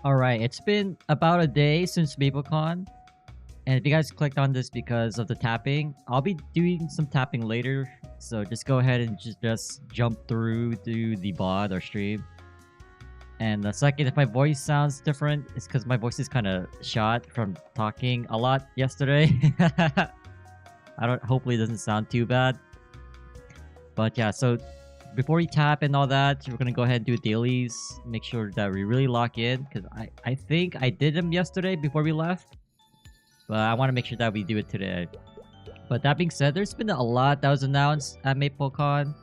Alright, it's been about a day since MapleCon, and if you guys clicked on this because of the tapping, I'll be doing some tapping later, so just go ahead and just jump through to the VOD or stream. And the second, if my voice sounds different, it's because my voice is kind of shot from talking a lot yesterday. Hopefully it doesn't sound too bad. But yeah, so before we tap and all that, we're gonna go ahead and do dailies. Make sure that we really lock in, because I think I did them yesterday before we left. But I want to make sure that we do it today. But that being said, there's been a lot that was announced at MapleCon.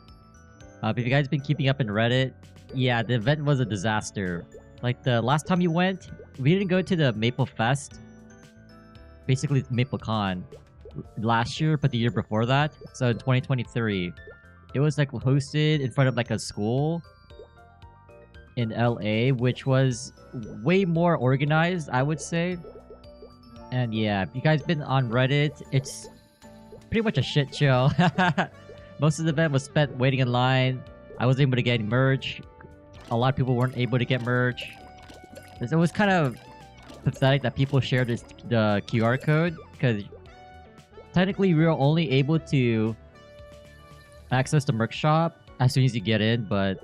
If you guys been keeping up in Reddit, yeah, the event was a disaster. Like the last time you went, we didn't go to the Maple Fest. Basically, MapleCon last year, but the year before that. So in 2023. It was like hosted in front of like a school in LA, which was way more organized, I would say. And yeah, if you guys been on Reddit, it's pretty much a shit show. Most of the event was spent waiting in line. I wasn't able to get merch. A lot of people weren't able to get merch. It was kind of pathetic that people shared the QR code, because technically we were only able to access the merch shop as soon as you get in, but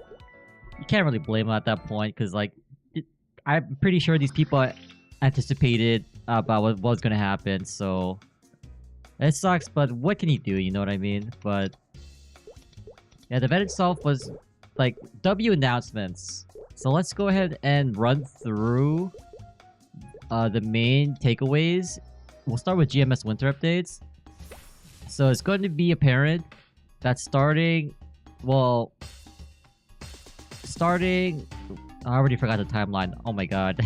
you can't really blame them at that point, because like I'm pretty sure these people anticipated about what was gonna happen, so it sucks, but what can you do, you know what I mean? But yeah, the event itself was like W announcements. So let's go ahead and run through the main takeaways. We'll start with GMS winter updates. So it's going to be apparent that starting... I already forgot the timeline. Oh my god.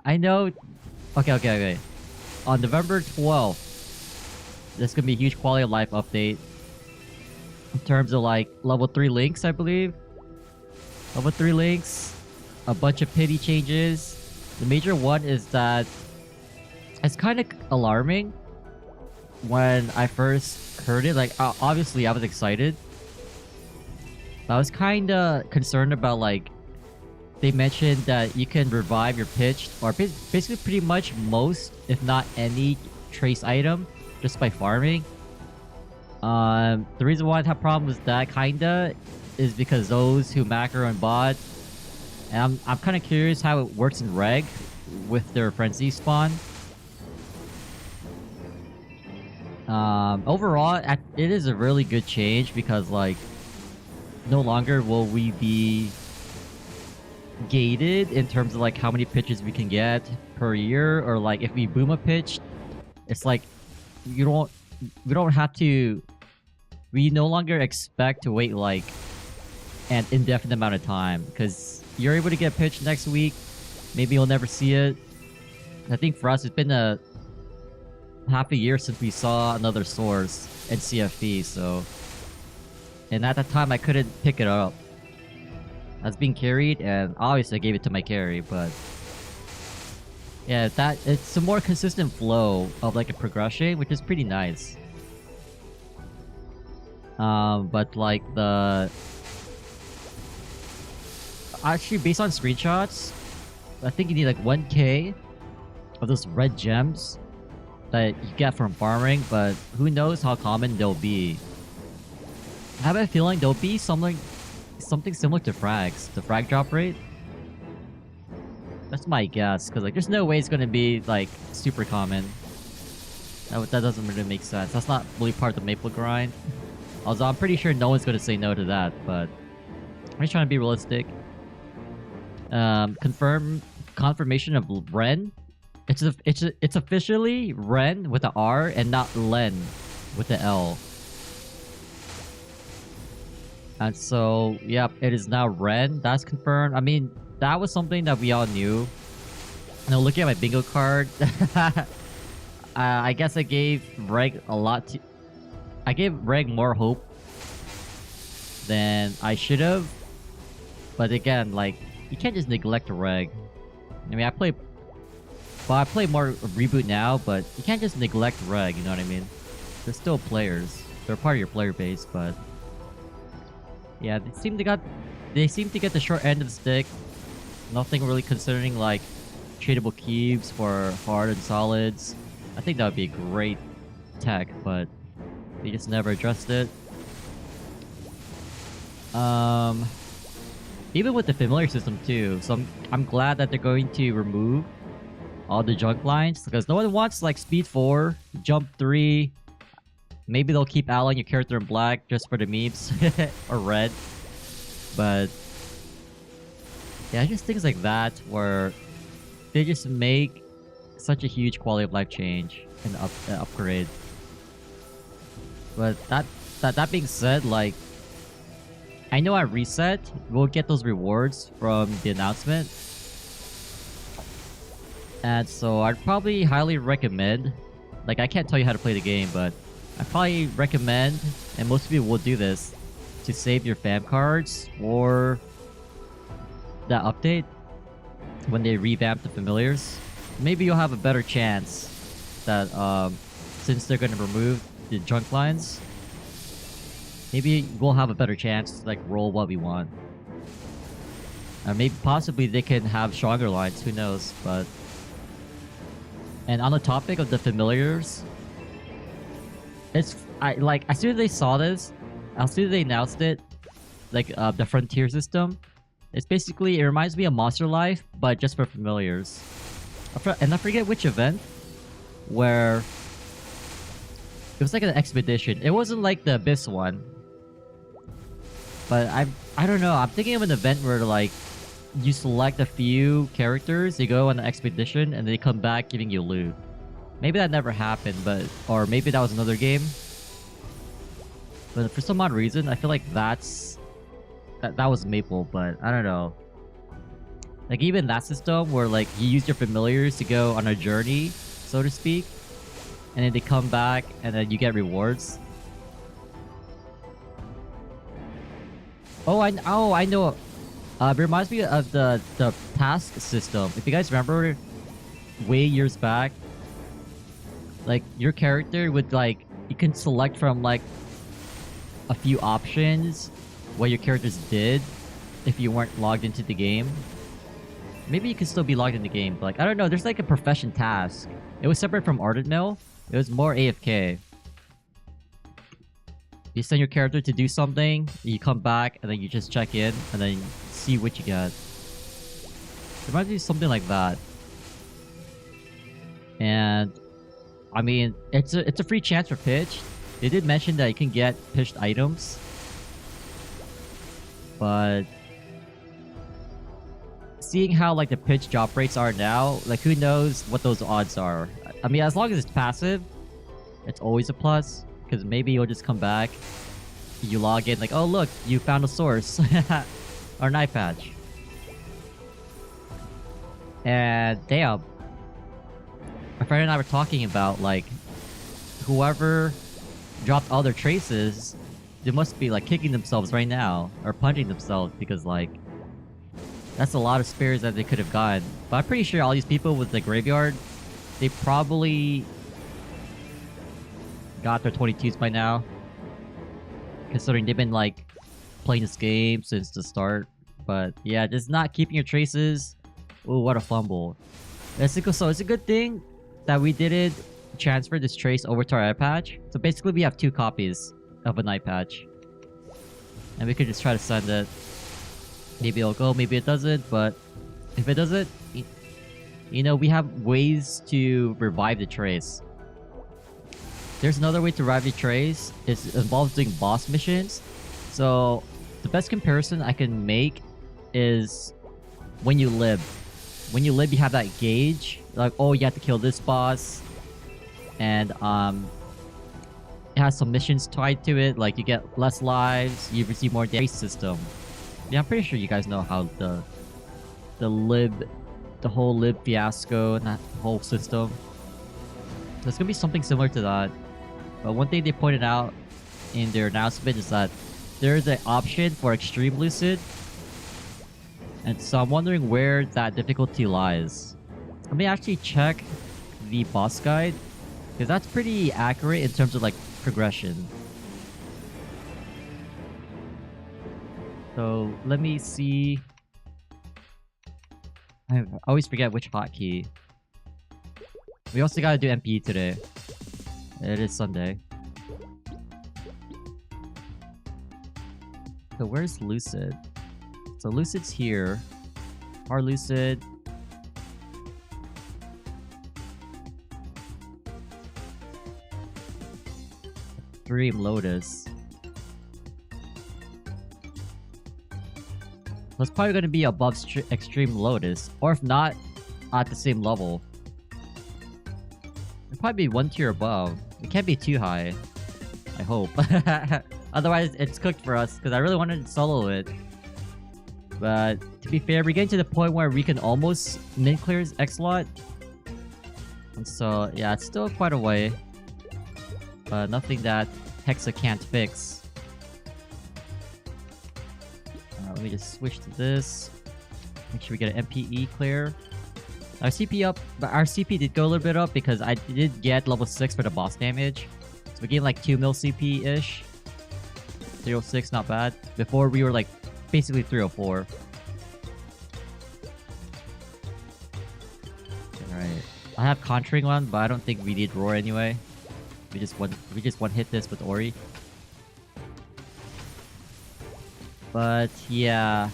I know... Okay. On November 12th, there's gonna be a huge quality of life update. In terms of like level 3 links, I believe. Level 3 links. A bunch of pity changes. The major one is that it's kind of alarming when I first heard it. Like, obviously I was excited, but I was kind of concerned about, like, they mentioned that you can revive your pitched, or basically pretty much most, if not any, trace item just by farming. The reason why I have problem with that kinda is because those who macro and bot, and I'm kind of curious how it works in reg with their frenzy spawn. Overall, it is a really good change, because like no longer will we be gated in terms of like how many pitches we can get per year, or like if we boom a pitch, it's like we don't have to, we no longer expect to wait like an indefinite amount of time, because you're able to get pitched next week. Maybe you'll never see it. I think for us, it's been a half a year since we saw another source in CFP, so... And at that time, I couldn't pick it up. I was being carried, and obviously I gave it to my carry, but... Yeah, it's a more consistent flow of like a progression, which is pretty nice. But like the... Actually, based on screenshots, I think you need like 1k of those red gems that you get from farming, but who knows how common they'll be. I have a feeling there'll be something similar to frags, the frag drop rate. That's my guess, because like there's no way it's gonna be like super common. That doesn't really make sense. That's not really part of the Maple grind. Although I'm pretty sure no one's gonna say no to that, but I'm just trying to be realistic. Confirmation of Ren. It's officially Ren with the R and not Len with the L. And so, yep, it is now Ren. That's confirmed. I mean, that was something that we all knew. Now, looking at my bingo card, I guess I gave Reg a lot to... I gave Reg more hope than I should have. But again, like, you can't just neglect Reg. I mean, I play more Reboot now, but you can't just neglect Reg, you know what I mean? They're still players. They're part of your player base, but... Yeah, they seem to get the short end of the stick. Nothing really considering like tradable cubes for hard and solids. I think that would be a great tech, but they just never addressed it. Um, Even with the familiar system too. So I'm glad that they're going to remove all the junk lines because no one wants like speed 4, jump 3. Maybe they'll keep allying your character in black just for the memes or red. But yeah, just things like that where they just make such a huge quality of life change and upgrade. But that being said, like I know at reset we'll get those rewards from the announcement. And so I'd probably highly recommend, like I can't tell you how to play the game, but I probably recommend, and most people will do this, to save your fam cards for that update when they revamp the familiars. Maybe you'll have a better chance that since they're going to remove the junk lines, maybe we'll have a better chance to like roll what we want. Or maybe possibly they can have stronger lines, who knows, but... And on the topic of the familiars, as soon as they saw this, as soon as they announced it, like the frontier system, it's basically, it reminds me of Monster Life, but just for familiars. And I forget which event, where it was like an expedition. It wasn't like the Abyss one, but I don't know. I'm thinking of an event where like you select a few characters, you go on an expedition, and they come back giving you loot. Maybe that never happened, but or maybe that was another game. But for some odd reason, I feel like that was Maple, but I don't know. Like even that system where like you use your familiars to go on a journey, so to speak, and then they come back and then you get rewards. Oh, I know. It reminds me of the task system. If you guys remember, way years back, like your character would like you can select from like a few options what your characters did if you weren't logged into the game. Maybe you can still be logged in the game, but like I don't know. There's like a profession task. It was separate from Ardent Mill. It was more AFK. You send your character to do something, you come back, and then you just check in, and then see what you get. There might be something like that. And I mean, it's a free chance for pitch. They did mention that you can get pitched items, but seeing how like the pitch drop rates are now, like who knows what those odds are. I mean, as long as it's passive, it's always a plus. Because maybe you'll just come back, you log in like, oh look, you found a source. Or knife patch. And damn. My friend and I were talking about like, whoever dropped all their traces, they must be like kicking themselves right now. Or punching themselves because like, that's a lot of spares that they could have gotten. But I'm pretty sure all these people with the graveyard, they probably got their 22s by now, considering they've been like playing this game since the start. But yeah, just not keeping your traces. Oh, what a fumble. So it's a good thing that we didn't transfer this trace over to our eye patch. So basically we have 2 copies of an eye patch, and we could just try to send it. Maybe it'll go, maybe it doesn't, but if it doesn't, you know, we have ways to revive the trace. There's another way to revive the trace. It involves doing boss missions. So the best comparison I can make is when you live. When you live, you have that gauge. Like, oh, you have to kill this boss. And it has some missions tied to it. Like you get less lives, you receive more damage system. Yeah, I'm pretty sure you guys know how the whole lib fiasco and that whole system. There's gonna be something similar to that. But one thing they pointed out in their announcement is that there's an option for Extreme Lucid. And so I'm wondering where that difficulty lies. Let me actually check the boss guide, because that's pretty accurate in terms of like progression. So let me see. I always forget which hotkey. We also gotta do MP today. It is Sunday. So where's Lucid? So Lucid's here. Our Lucid. Dream Lotus. That's probably going to be above Extreme Lotus, or if not, at the same level. It'll probably be one tier above. It can't be too high. I hope. Otherwise, it's cooked for us, because I really wanted to solo it. But, to be fair, we're getting to the point where we can almost min-clear X-Lot. And so, yeah, it's still quite a way. But nothing that Hexa can't fix. Let me just switch to this. Make sure we get an MPE clear. Our CP up, but our CP did go a little bit up because I did get level 6 for the boss damage. So we gained like 2 mil CP-ish. 306, not bad. Before we were like basically 304. Alright. I have Conjuring on, but I don't think we need Roar anyway. We just one hit this with Ori. But yeah,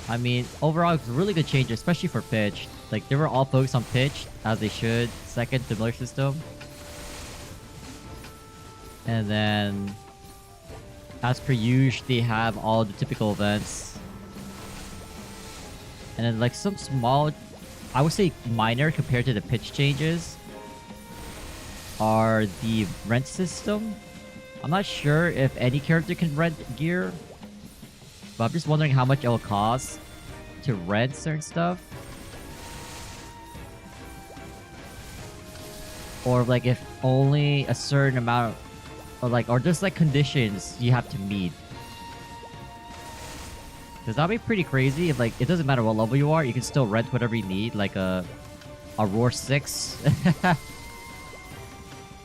I mean, overall it's a really good change, especially for pitch. Like, they were all focused on pitch, as they should. Second, familiar system. And then, as per usual, they have all the typical events. And then like some small, I would say minor compared to the pitch changes, are the rent system. I'm not sure if any character can rent gear. But I'm just wondering how much it will cost to rent certain stuff. Or like if only a certain amount, or just like conditions you have to meet. Because that'd be pretty crazy if like it doesn't matter what level you are, you can still rent whatever you need, like a Roar 6.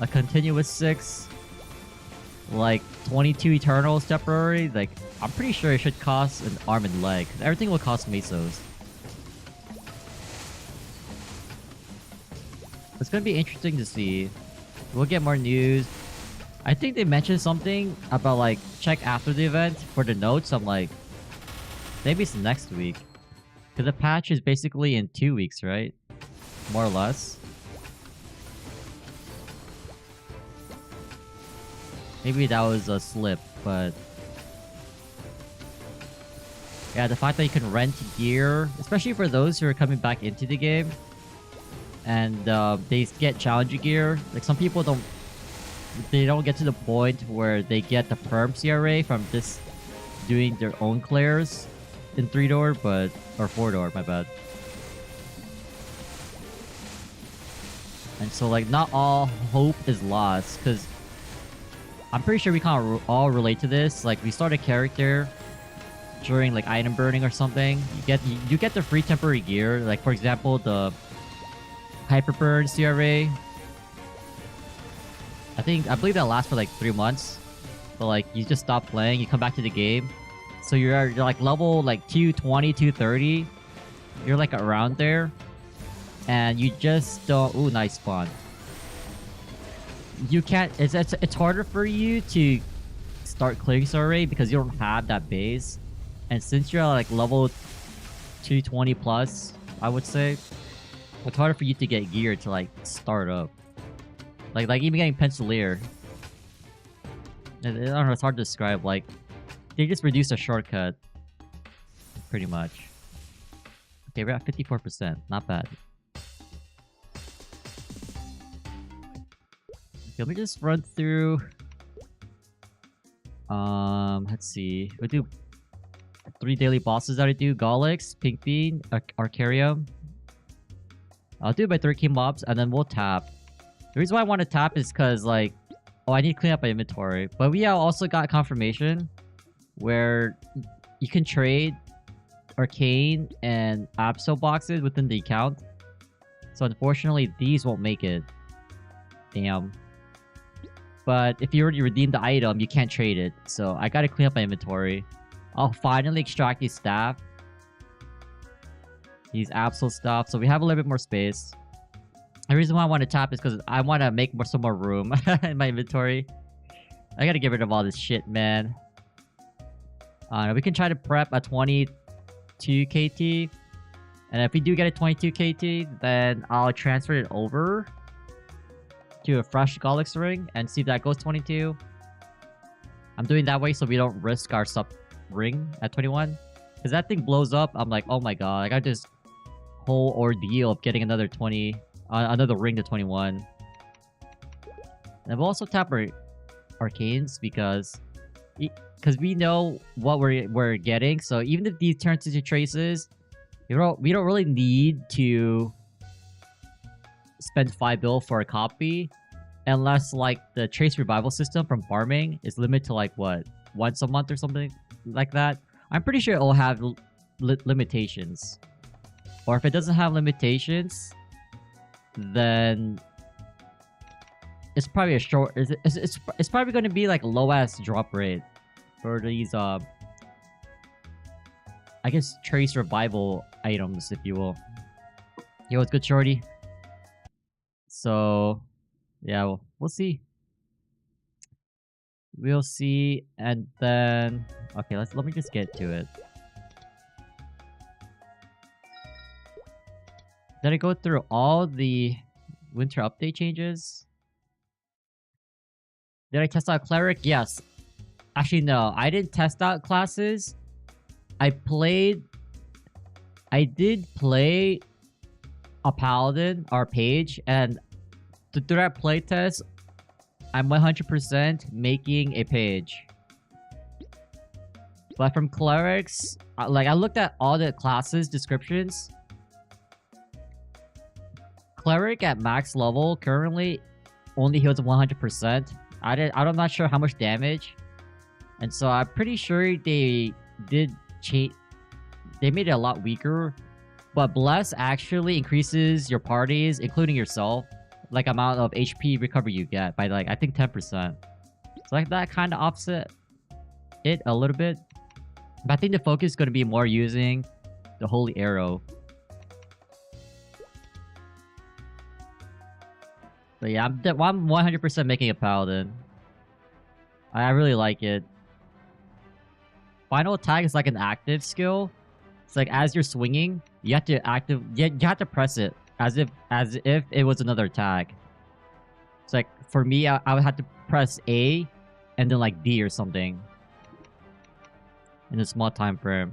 A continuous 6. Like 22 Eternals temporary, like I'm pretty sure it should cost an arm and leg. Everything will cost mesos. It's gonna be interesting to see. We'll get more news. I think they mentioned something about like check after the event for the notes. I'm like, maybe it's next week. Because the patch is basically in 2 weeks, right? More or less. Maybe that was a slip, but... yeah, the fact that you can rent gear, especially for those who are coming back into the game, and they get challenger gear. Like, some people don't get to the point where they get the perm CRA from just doing their own clears in 3-door, or 4-door, my bad. And so, like, not all hope is lost, because I'm pretty sure we can all relate to this. Like, we start a character during like item burning or something. You get the free temporary gear. Like, for example, the Hyper Burn CRA. I believe that lasts for like 3 months. But like, you just stop playing, you come back to the game. So you're like level like 220, 230. You're like around there. And you just don't... ooh, nice spawn. You can't... It's harder for you to start clearing CRA because you don't have that base. And since you're like level 220 plus, I would say, it's harder for you to get gear to like start up. Like even getting Pencilier. I don't know, it's hard to describe. Like, they just reduced a shortcut. Pretty much. Okay, we're at 54%. Not bad. Okay, let me just run through. Let's see. We do 3 daily bosses that I do: Golix, Pink Bean, Arcarium. I'll do it by 13 mobs, and then we'll tap. The reason why I want to tap is because, like, oh, I need to clean up my inventory. But we also got confirmation where you can trade Arcane and Absol boxes within the account. So unfortunately, these won't make it. Damn. But if you already redeemed the item, you can't trade it. So I gotta clean up my inventory. I'll finally extract these staff. these Absol stuff. So we have a little bit more space. The reason why I want to tap is because I want to make some more room in my inventory. I gotta get rid of all this shit, man. We can try to prep a 22 KT. And if we do get a 22 KT, then I'll transfer it over to a fresh Golix ring and see if that goes 22. I'm doing that way so we don't risk our sub ring at 21. Because that thing blows up, I'm like, oh my god, I got this whole ordeal of getting another 20, another ring to 21. And we'll also tap our arcanes because we know what we're getting. So even if these turn into traces, we don't really need to spend 5 bill for a copy, unless like the trace revival system from farming is limited to like what, once a month or something like that. I'm pretty sure it'll have limitations, or if it doesn't have limitations, then it's probably a short. It's probably going to be like low ass drop rate for these I guess trace revival items, if you will. Yo, what's good, shorty? So yeah, we'll see. We'll see, and then okay, let me just get to it. Did I go through all the winter update changes? Did I test out cleric? Yes. Actually, no, I didn't test out classes. I did play a paladin or page, and through that playtest, I'm 100% making a page. But from clerics, like I looked at all the classes descriptions. Cleric at max level currently only heals 100%. I'm not sure how much damage, and so I'm pretty sure they did change. They made it a lot weaker, but Bless actually increases your parties, including yourself, like amount of HP recovery you get by like I think 10%. So like that kind of offset it a little bit. But I think the focus is going to be more using the Holy Arrow. But yeah, I'm 100% making a paladin. I really like it. Final attack is like an active skill. It's like as you're swinging, you have to press it as if it was another attack. It's like for me, I would have to press A and then like D or something in a small time frame.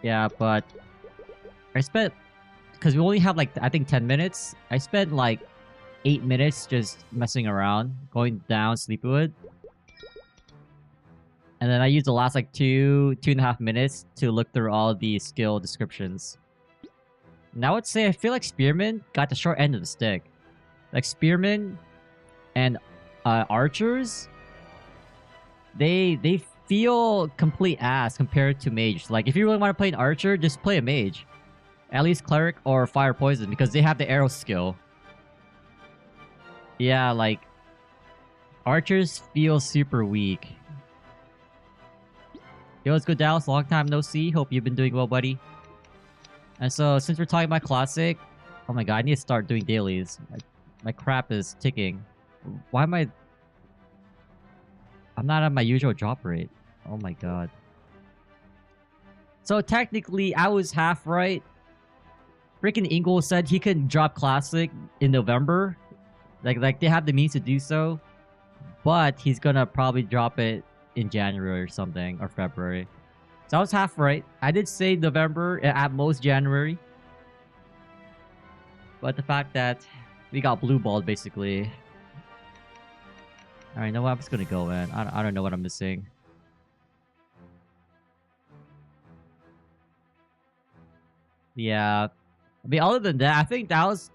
Yeah, but I spent, because we only have like I think 10 minutes. I spent like 8 minutes just messing around, going down Sleepywood. And then I used the last like 2.5 minutes to look through all the skill descriptions. And I would say I feel like Spearman got the short end of the stick. Like Spearman and archers, they feel complete ass compared to mage. Like if you really want to play an archer, just play a mage. At least cleric or fire poison, because they have the arrow skill. Yeah, like archers feel super weak. Yo, what's good, Dallas? Long time no see. Hope you've been doing well, buddy. And so, since we're talking about classic, oh my god, I need to start doing dailies. My crap is ticking. Why am I'm not at my usual drop rate. Oh my god. So technically, I was half right. Freaking Ingle said he could drop classic in November. Like they have the means to do so. But he's gonna probably drop it in January or something, or February. So I was half right. I did say November, at most January. But the fact that we got blue balled basically. Alright, no, I'm just gonna go in. I don't know what I'm missing. Yeah. I mean, other than that, I think that was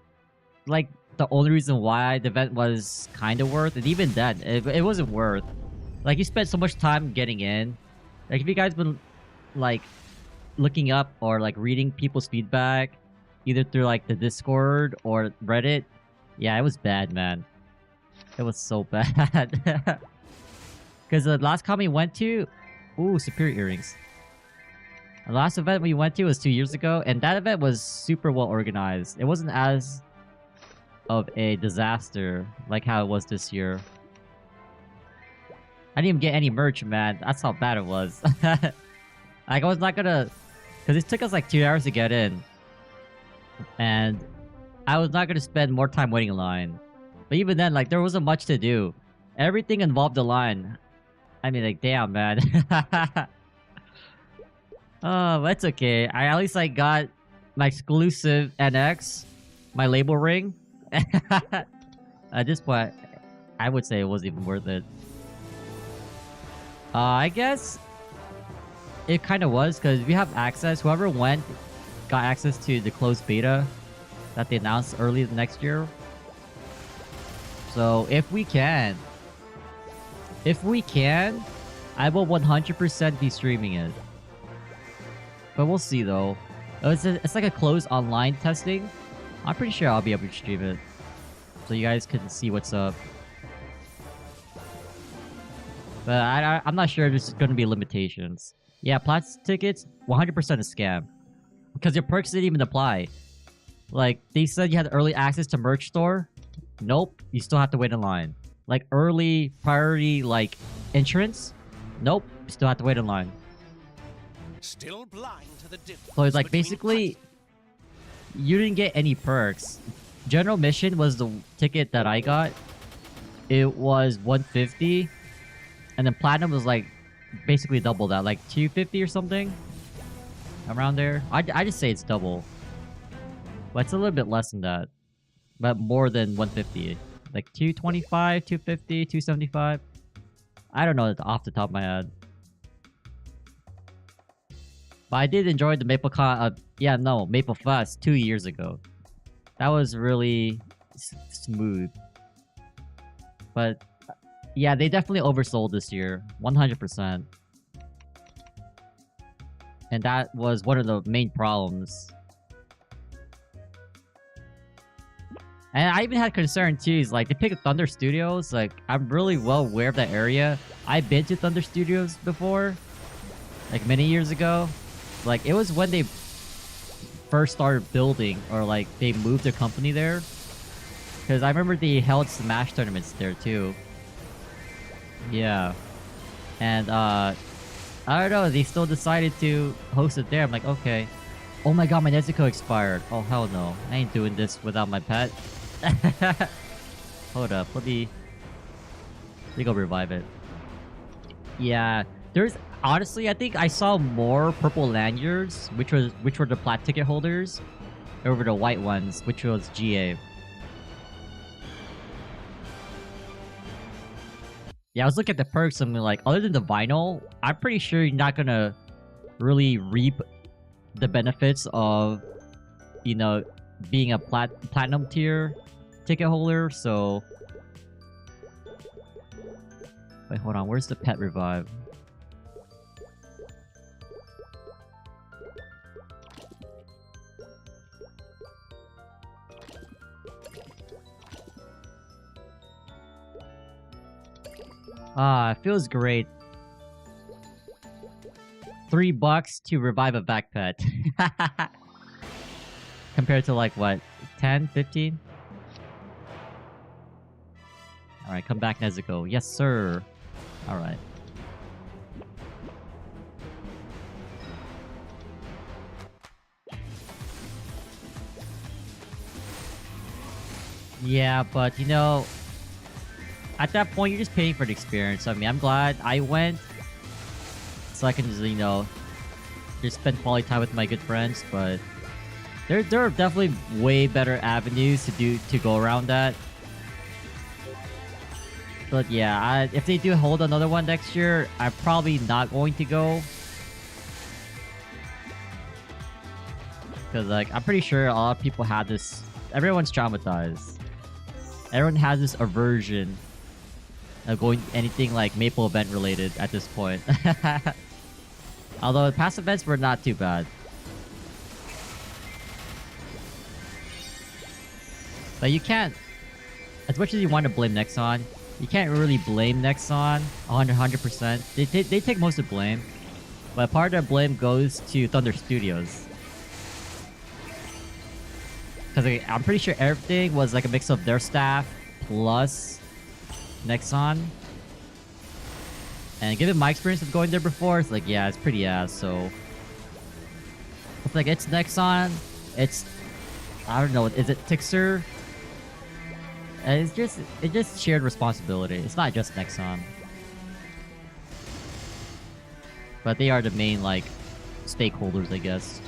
like the only reason why the event was kind of worth. And even then, it wasn't worth. Like, you spent so much time getting in. Like, if you guys been like looking up or like reading people's feedback, either through like the Discord or Reddit, yeah, it was bad, man. It was so bad. Because the last con we went to, Ooh, superior earrings. The last event we went to was 2 years ago, and that event was super well organized. It wasn't as of a disaster like how it was this year. I didn't even get any merch, man. That's how bad it was. Like, I was not gonna... Because it took us like 2 hours to get in. And I was not gonna spend more time waiting in line. But even then, like, there wasn't much to do. Everything involved the line. I mean, like, damn, man. Oh, that's okay. At least I got my exclusive NX, my label ring. At this point, I would say it wasn't even worth it. I guess it kind of was, because we have access. Whoever went got access to the closed beta that they announced early the next year. So if we can, I will 100% be streaming it. But we'll see though. It's like a closed online testing. I'm pretty sure I'll be able to stream it, so you guys can see what's up. But I'm not sure if there's going to be limitations. Yeah, Platts tickets, 100% a scam. Because your perks didn't even apply. Like, they said you had early access to merch store. Nope, you still have to wait in line. Like, early priority, like, entrance. Nope, you still have to wait in line. Still blind to the difference. So it's like, basically, you didn't get any perks. General Mission was the ticket that I got. It was 150. And then Platinum was like basically double that, like 250 or something. Around there. I just say it's double. But it's a little bit less than that. But more than 150. Like 225, 250, 275. I don't know off the top of my head. But I did enjoy the Maple Fest 2 years ago. That was really smooth. But yeah, they definitely oversold this year. 100%. And that was one of the main problems. And I even had concern too, is like they picked Thunder Studios. Like, I'm really well aware of that area. I've been to Thunder Studios before. Like many years ago. Like, it was when they first started building, or like they moved their company there. Because I remember they held Smash tournaments there too. Yeah. And I don't know, they still decided to host it there. I'm like, okay. Oh my god, my Nezuko expired. Oh hell no. I ain't doing this without my pet. Hold up, let me go revive it. Yeah. There's honestly, I think I saw more purple lanyards, which were the plat ticket holders, over the white ones, which was GA. Yeah, I was looking at the perks and like, other than the vinyl, I'm pretty sure you're not gonna really reap the benefits of, you know, being a platinum tier ticket holder, so... Wait, hold on, where's the pet revive? Ah, it feels great. $3 to revive a back pet. Compared to like what? 10, 15? Alright, come back, Nezuko. Yes, sir. Alright. Yeah, but you know, at that point, you're just paying for the experience. I mean, I'm glad I went, so I can just, you know, just spend quality time with my good friends. But there are definitely way better avenues to go around that. But yeah, if they do hold another one next year, I'm probably not going to go. Because like, I'm pretty sure a lot of people had this. Everyone's traumatized. Everyone has this aversion of going anything like Maple event related at this point. Although the past events were not too bad. But you can't, as much as you want to blame Nexon, you can't really blame Nexon 100%. They take most of the blame, but part of the blame goes to Thunder Studios. Because I'm pretty sure everything was like a mix of their staff plus Nexon. And given my experience of going there before, it's like, yeah, it's pretty ass, so... It's like, it's Nexon, it's... I don't know, is it Tixer? And it's just shared responsibility. It's not just Nexon. But they are the main, like, stakeholders, I guess.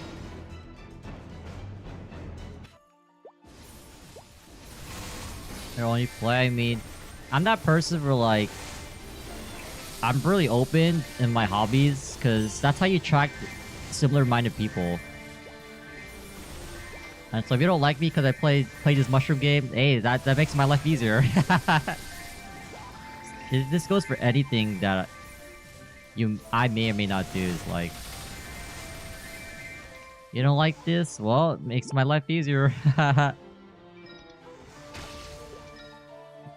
They're only play, I mean... I'm that person for, like... I'm really open in my hobbies, because that's how you attract similar-minded people. And so if you don't like me because I play this mushroom game, hey, that makes my life easier. This goes for anything that I may or may not do. Is like, you don't like this? Well, it makes my life easier. Try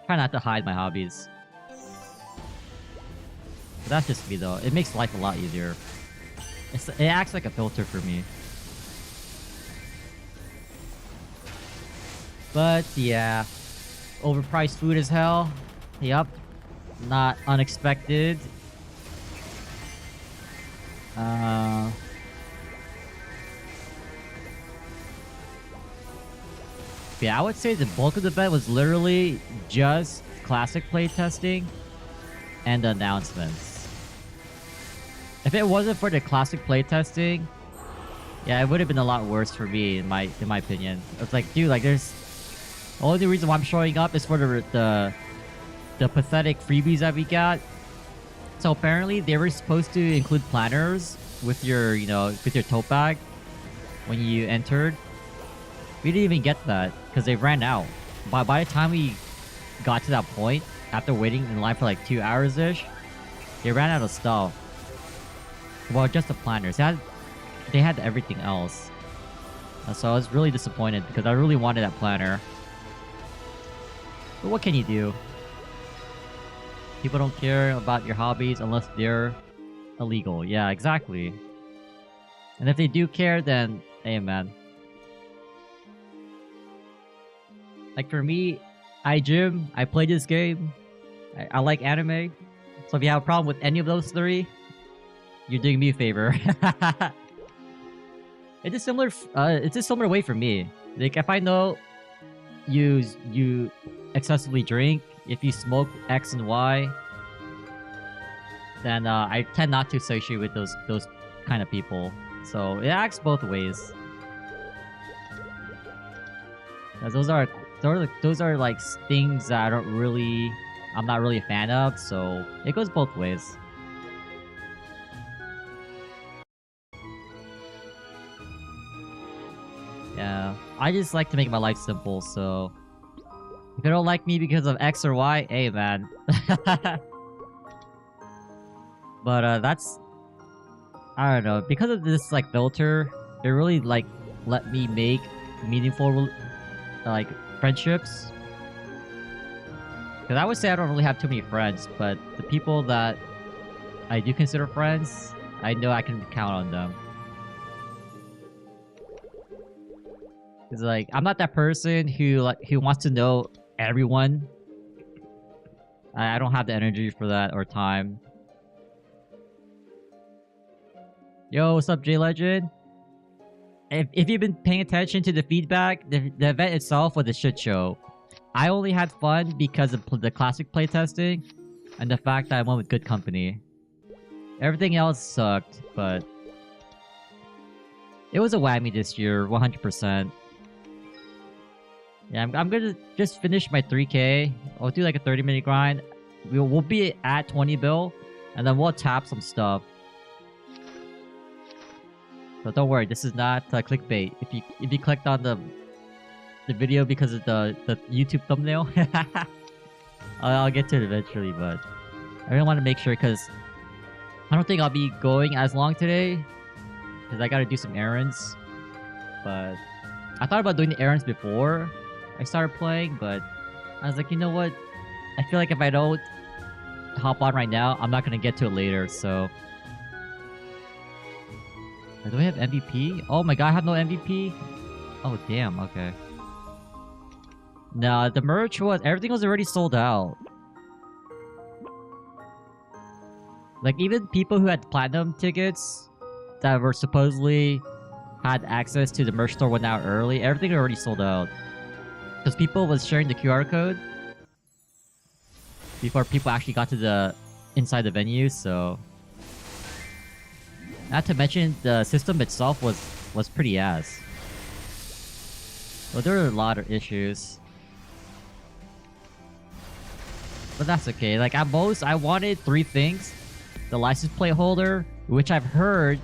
not to hide my hobbies. But that's just me though. It makes life a lot easier. It acts like a filter for me. But yeah, overpriced food as hell. Yup, not unexpected. Yeah, I would say the bulk of the bet was literally just classic playtesting and announcements. If it wasn't for the classic playtesting, yeah, it would have been a lot worse for me in my opinion. It's like, dude, like there's the only reason why I'm showing up is for the pathetic freebies that we got. So apparently they were supposed to include planners with your, with your tote bag when you entered. We didn't even get that because they ran out. By the time we got to that point, after waiting in line for like 2 hours-ish, they ran out of stuff. Well, just the planners. They had everything else. So I was really disappointed because I really wanted that planner. But what can you do? People don't care about your hobbies unless they're illegal. Yeah, exactly. And if they do care, then hey man. Like for me, I gym, I play this game, I like anime. So if you have a problem with any of those three, you're doing me a favor. It's a similar way for me. Like if I know you excessively drink, if you smoke X and Y, then I tend not to associate with those kind of people. So it acts both ways. As those are like things that I'm not really a fan of, so it goes both ways. Yeah, I just like to make my life simple, so if you don't like me because of X or Y, hey man. But that's, I don't know, because of this like filter, it really like let me make meaningful like friendships. Because I would say I don't really have too many friends, but the people that I do consider friends, I know I can count on them. It's like I'm not that person who wants to know everyone. I don't have the energy for that or time. Yo, what's up, J Legend? If you've been paying attention to the feedback, the event itself was a shit show. I only had fun because of the classic playtesting and the fact that I went with good company. Everything else sucked, but it was a whammy this year, 100%. Yeah, I'm gonna just finish my 3K. I'll do like a 30-minute grind. We'll be at 20 bill, and then we'll tap some stuff. So don't worry, this is not clickbait. If you clicked on the video because of the YouTube thumbnail, I'll get to it eventually. But I really want to make sure because I don't think I'll be going as long today because I gotta do some errands. But I thought about doing the errands before I started playing, but I was like, you know what? I feel like if I don't hop on right now, I'm not gonna get to it later, so... Do I have MVP? Oh my god, I have no MVP? Oh damn, okay. Nah, the merch was... Everything was already sold out. Like, even people who had platinum tickets that were supposedly had access to the merch store went out early, everything already sold out. Because people was sharing the QR code before people actually got to the inside the venue, so... Not to mention, the system itself was pretty ass. Well, there were a lot of issues. But that's okay. Like, at most, I wanted 3 things. The license plate holder, which I've heard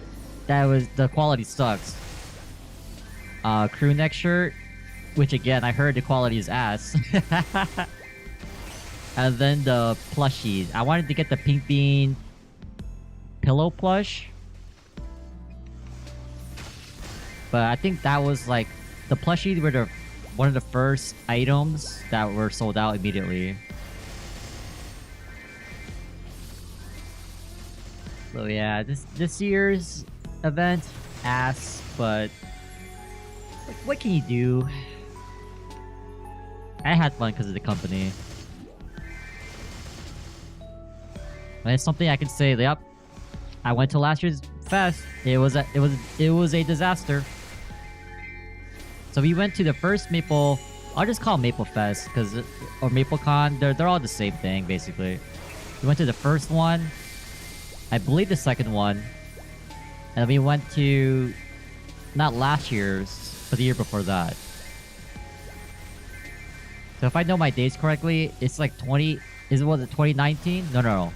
that was the quality sucks. Crew neck shirt, which again, I heard the quality is ass. And then the plushies. I wanted to get the Pink Bean pillow plush. But I think that was like... The plushies were one of the first items that were sold out immediately. So yeah, this year's event, ass, but... What can you do? I had fun because of the company. And it's something I can say, yep, I went to last year's fest. It was a disaster. So we went to the first Maple... I'll just call it Maple Fest, or MapleCon. They're all the same thing, basically. We went to the first one. I believe the second one. And we went to... Not last year's, but the year before that. So if I know my dates correctly, it's like 20... Was it 2019? No.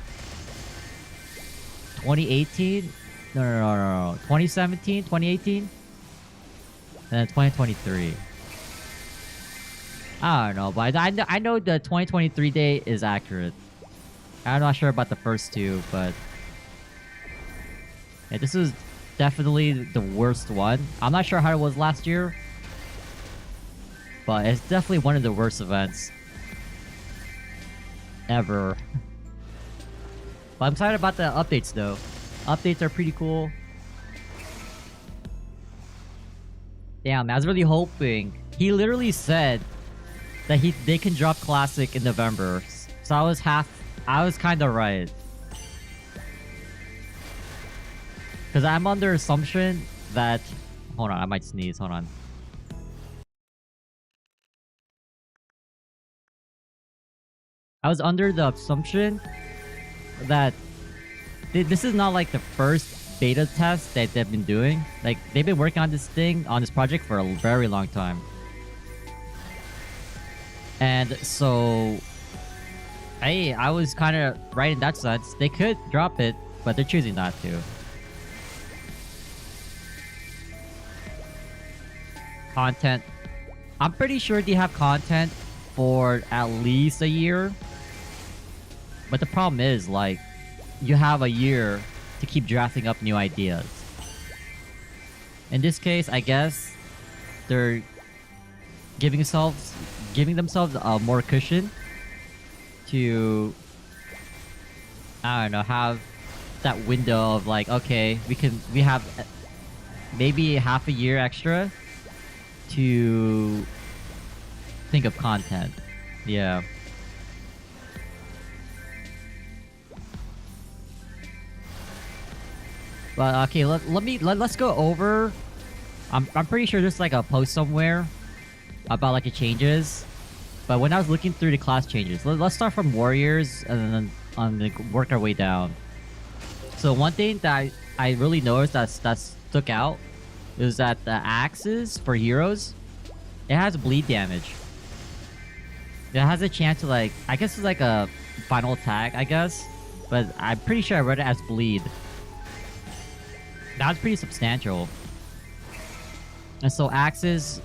2018? No. 2017? 2018? And then 2023. I don't know, but I know the 2023 date is accurate. I'm not sure about the first two, but... Yeah, this is definitely the worst one. I'm not sure how it was last year. But it's definitely one of the worst events ever. But I'm excited about the updates though. Updates are pretty cool. Damn, I was really hoping. He literally said that they can drop Classic in November. So I was kind of right. Because I'm under assumption that... Hold on, I might sneeze. Hold on. I was under the assumption that this is not like the first beta test that they've been doing. Like, they've been working on this project for a very long time. And so... I was kind of right in that sense. They could drop it, but they're choosing not to. Content. I'm pretty sure they have content for at least a year. But the problem is, like, you have a year to keep drafting up new ideas. In this case, I guess they're giving themselves more cushion to, I don't know, have that window of like, okay, we have maybe half a year extra to think of content. Yeah. But okay, let's go over. I'm pretty sure there's like a post somewhere about like the changes. But when I was looking through the class changes, let's start from Warriors and then work our way down. So one thing that I really noticed that stuck out is that the axes for heroes, it has bleed damage. It has a chance to like, I guess it's like a final attack, I guess. But I'm pretty sure I read it as bleed. That's pretty substantial. And so axes,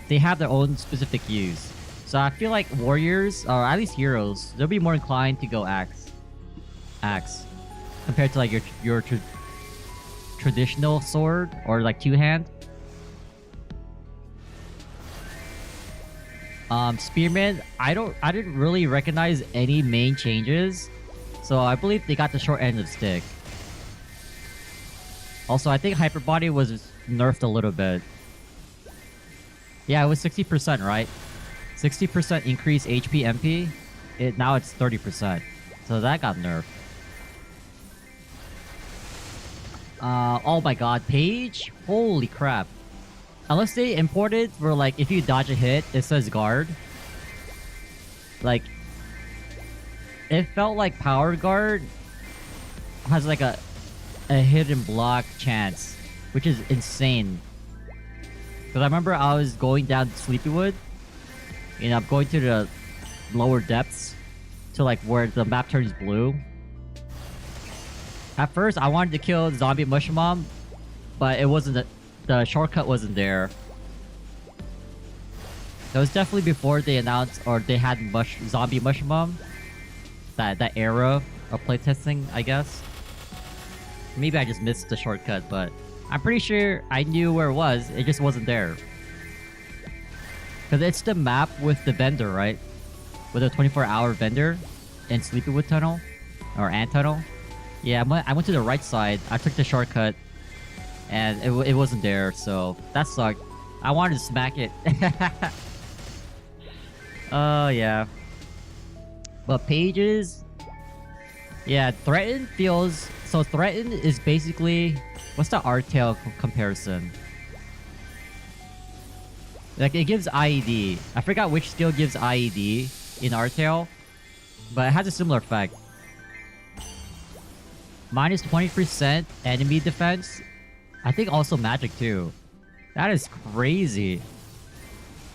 they have their own specific use. So I feel like warriors, or at least heroes, they'll be more inclined to go axe. Compared to like your traditional sword or like two-hand. Spearman, I didn't really recognize any main changes, so I believe they got the short end of the stick. Also, I think Hyper Body was nerfed a little bit. Yeah, it was 60%, right? 60% increase HP MP. Now it's 30%. So that got nerfed. Oh my god, Page? Holy crap. Unless they imported where like if you dodge a hit, it says guard. Like it felt like Power Guard has like a hidden block chance, which is insane. Because I remember I was going down Sleepywood, and I'm going to the lower depths to like where the map turns blue. At first, I wanted to kill Zombie Mushroom, but it wasn't the shortcut wasn't there. That was definitely before they announced or they had Zombie Mushroom. That era of playtesting, I guess. Maybe I just missed the shortcut, but I'm pretty sure I knew where it was. It just wasn't there. Because it's the map with the vendor, right? With a 24-hour vendor in Sleepywood Tunnel or Ant Tunnel. Yeah, I went to the right side. I took the shortcut, and it wasn't there, so that sucked. I wanted to smack it. Oh, yeah. But Pages... Yeah, Threaten feels... So Threaten is basically... What's the Artail comparison? Like, it gives IED. I forgot which skill gives IED in Artail, but it has a similar effect. Minus 20% enemy defense. I think also magic too. That is crazy.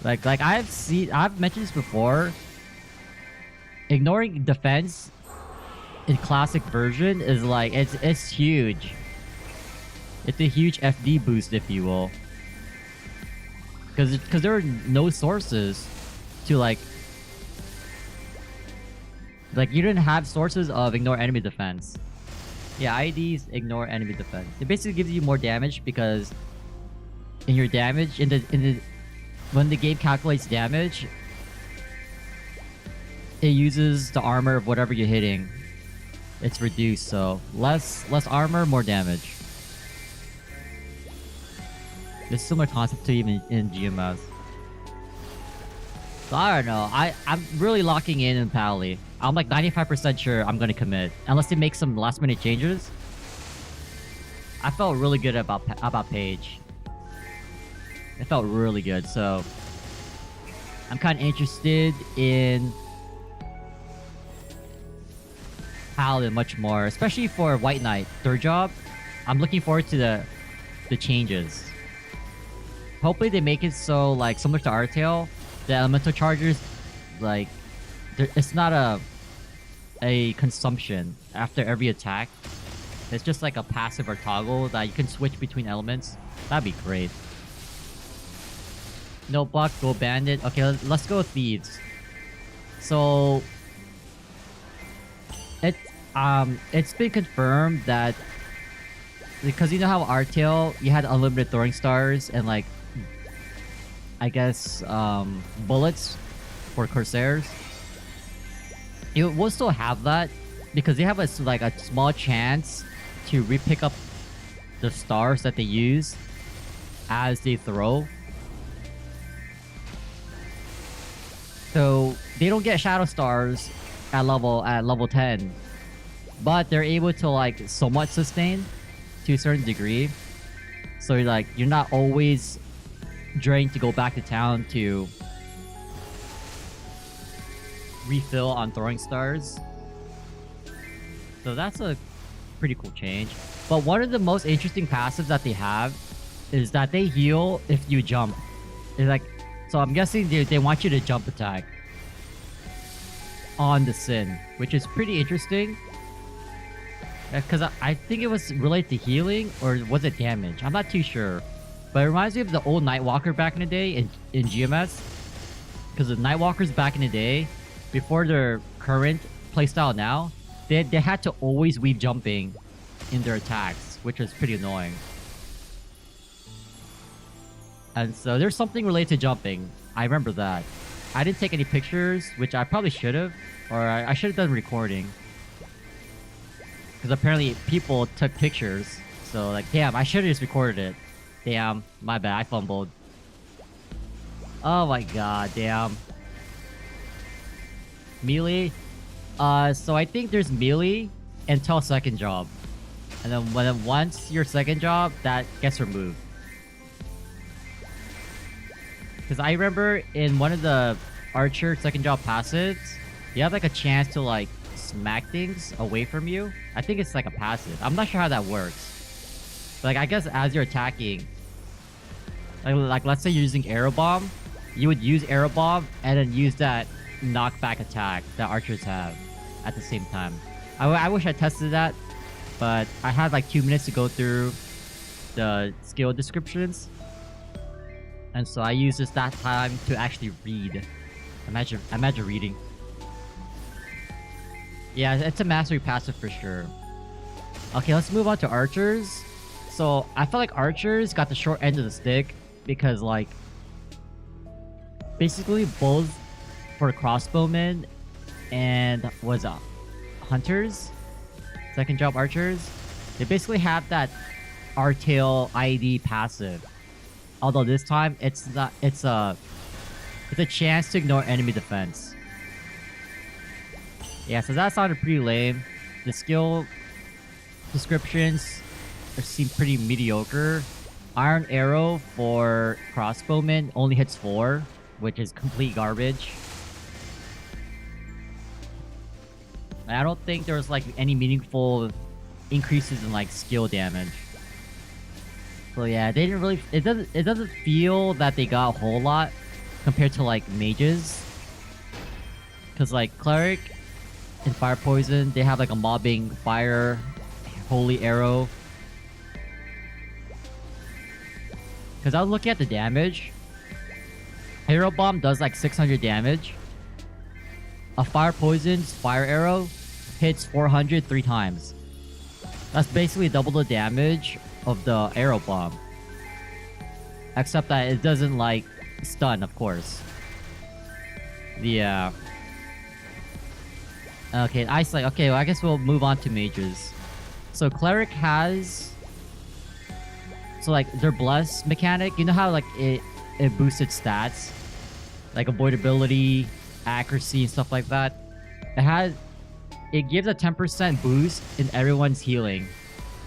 Like I've mentioned this before. Ignoring defense in classic version is like it's huge. It's a huge FD boost, if you will. Because there are no sources to like you didn't have sources of ignore enemy defense. Yeah, IDs ignore enemy defense. It basically gives you more damage because in your damage when the game calculates damage, it uses the armor of whatever you're hitting. It's reduced, so less armor, more damage. There's a similar concept to even in GMS. So I don't know. I'm really locking in Pally. I'm like 95% sure I'm gonna commit, unless they make some last minute changes. I felt really good about Paige. It felt really good, so I'm kind of interested in Paladin much more, especially for White Knight third job. I'm looking forward to the changes. Hopefully they make it so like similar to Artail, the elemental chargers, like it's not a consumption after every attack. It's just like a passive or toggle that you can switch between elements. That'd be great. No buck, go bandit. Okay, let's go thieves. So it's been confirmed that because you know how Artail you had unlimited throwing stars and like I guess bullets for Corsairs. You will still have that because they have a small chance to re-pick up the stars that they use as they throw. So they don't get shadow stars at level 10, but they're able to like somewhat sustain to a certain degree. So you're not always drained to go back to town to refill on throwing stars. So that's a pretty cool change. But one of the most interesting passives that they have is that they heal if you jump. It's like, so I'm guessing they want you to jump attack on the Sin, which is pretty interesting. Because I think it was related to healing, or was it damage? I'm not too sure. But it reminds me of the old Nightwalker back in the day in GMS. Because the Nightwalkers back in the day, before their current playstyle now, they had to always weave jumping in their attacks, which is pretty annoying. And so there's something related to jumping. I remember that. I didn't take any pictures, which I probably should have, or I should have done recording. Because apparently people took pictures. So like, damn, I should have just recorded it. Damn, my bad, I fumbled. Oh my god, damn. Melee. So I think there's melee until second job. And then once your second job, that gets removed. Because I remember in one of the Archer second job passives, you have like a chance to like smack things away from you. I think it's like a passive. I'm not sure how that works. But, like, I guess as you're attacking, like let's say you're using Arrow Bomb, you would use Arrow Bomb and then use that knockback attack that archers have at the same time. I wish I tested that, but I had like 2 minutes to go through the skill descriptions. And so I used this that time to actually read. Imagine reading. Yeah, it's a mastery passive for sure. Okay, let's move on to archers. So I feel like archers got the short end of the stick because like basically both for crossbowmen and hunters, second job archers, they basically have that R-tail IED passive. Although this time it's a chance to ignore enemy defense. Yeah, so that sounded pretty lame. The skill descriptions seem pretty mediocre. Iron Arrow for crossbowmen only hits 4, which is complete garbage. I don't think there was like any meaningful increases in like skill damage. So yeah, they didn't really. It doesn't feel that they got a whole lot compared to like mages. Cause like cleric and fire poison, they have like a mobbing fire, holy arrow. Cause I was looking at the damage. Arrow bomb does like 600 damage. A fire poison's fire arrow hits 400 3 times. That's basically double the damage of the arrow bomb. Except that it doesn't like stun, of course. Yeah. Okay, isolate. Okay, well, I guess we'll move on to mages. So cleric has, so like their bless mechanic, you know how like it boosted stats, like avoidability, accuracy, and stuff like that. It gives a 10% boost in everyone's healing.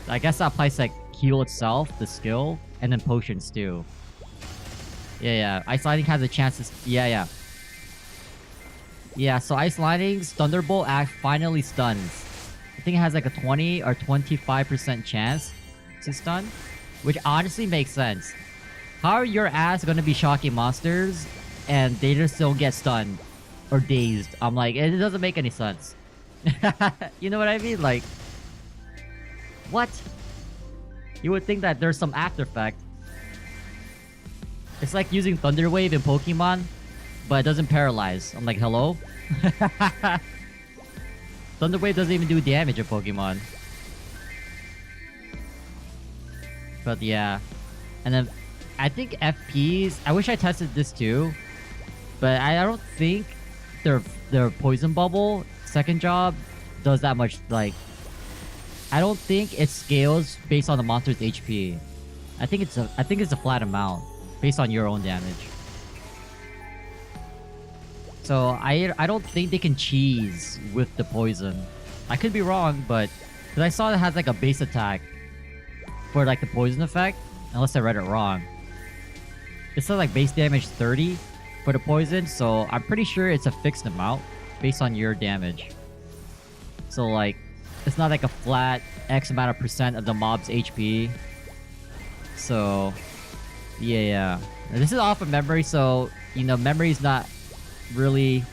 I guess that applies to like heal itself, the skill, and then potions too. Yeah. Ice Lightning has a chance to... Yeah, so Ice Lightning's Thunderbolt act finally stuns. I think it has like a 20 or 25% chance to stun, which honestly makes sense. How are your ass gonna be shocking monsters and they just don't get stunned or dazed? I'm like, it doesn't make any sense. You know what I mean? Like, what? You would think that there's some after effect. It's like using Thunder Wave in Pokemon, but it doesn't paralyze. I'm like, hello? Thunder Wave doesn't even do damage in Pokemon. But yeah. And then I think FPs, I wish I tested this too, but I don't think their poison bubble second job does that much. Like, I don't think it scales based on the monster's HP. I think it's a flat amount based on your own damage. So I don't think they can cheese with the poison. I could be wrong, but because I saw it has like a base attack for like the poison effect, unless I read it wrong. It said like base damage 30 for the poison, so I'm pretty sure it's a fixed amount based on your damage. So like, it's not like a flat X amount of percent of the mob's HP. So yeah. And this is off of memory, so you know, memory's not really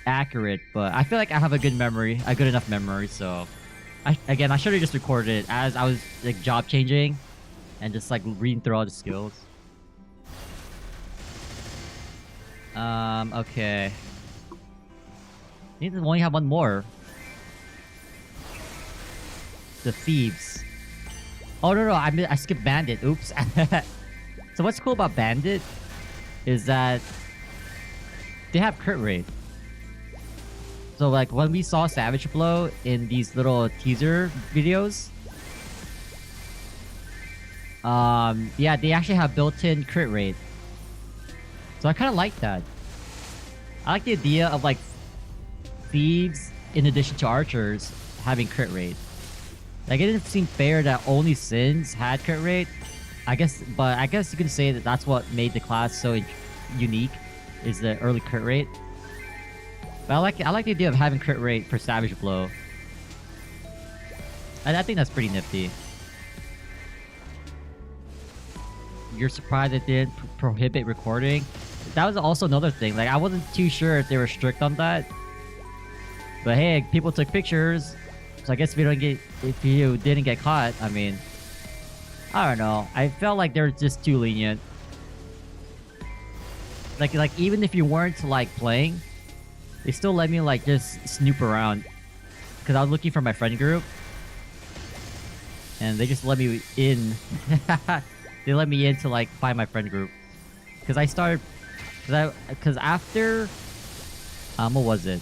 accurate, but I feel like I have a good memory, a good enough memory. So I should have just recorded it as I was like job changing and just like reading through all the skills. Okay. I think we only have one more. The thieves. Oh no, I skipped bandit. Oops. So what's cool about bandit is that they have crit rate. So like when we saw Savage Blow in these little teaser videos, yeah, they actually have built-in crit rate. So I kind of like that. I like the idea of like thieves in addition to archers having crit rate. Like it didn't seem fair that only Sins had crit rate. I guess you can say that that's what made the class so unique, is the early crit rate. But I like the idea of having crit rate for Savage Blow. I think that's pretty nifty. You're surprised it didn't prohibit recording? That was also another thing. Like I wasn't too sure if they were strict on that. But hey, people took pictures, so I guess if you didn't get caught, I mean, I don't know. I felt like they're just too lenient. Like even if you weren't like playing, they still let me like just snoop around, because I was looking for my friend group, and they just let me in. They let me in to like find my friend group, because after what was it?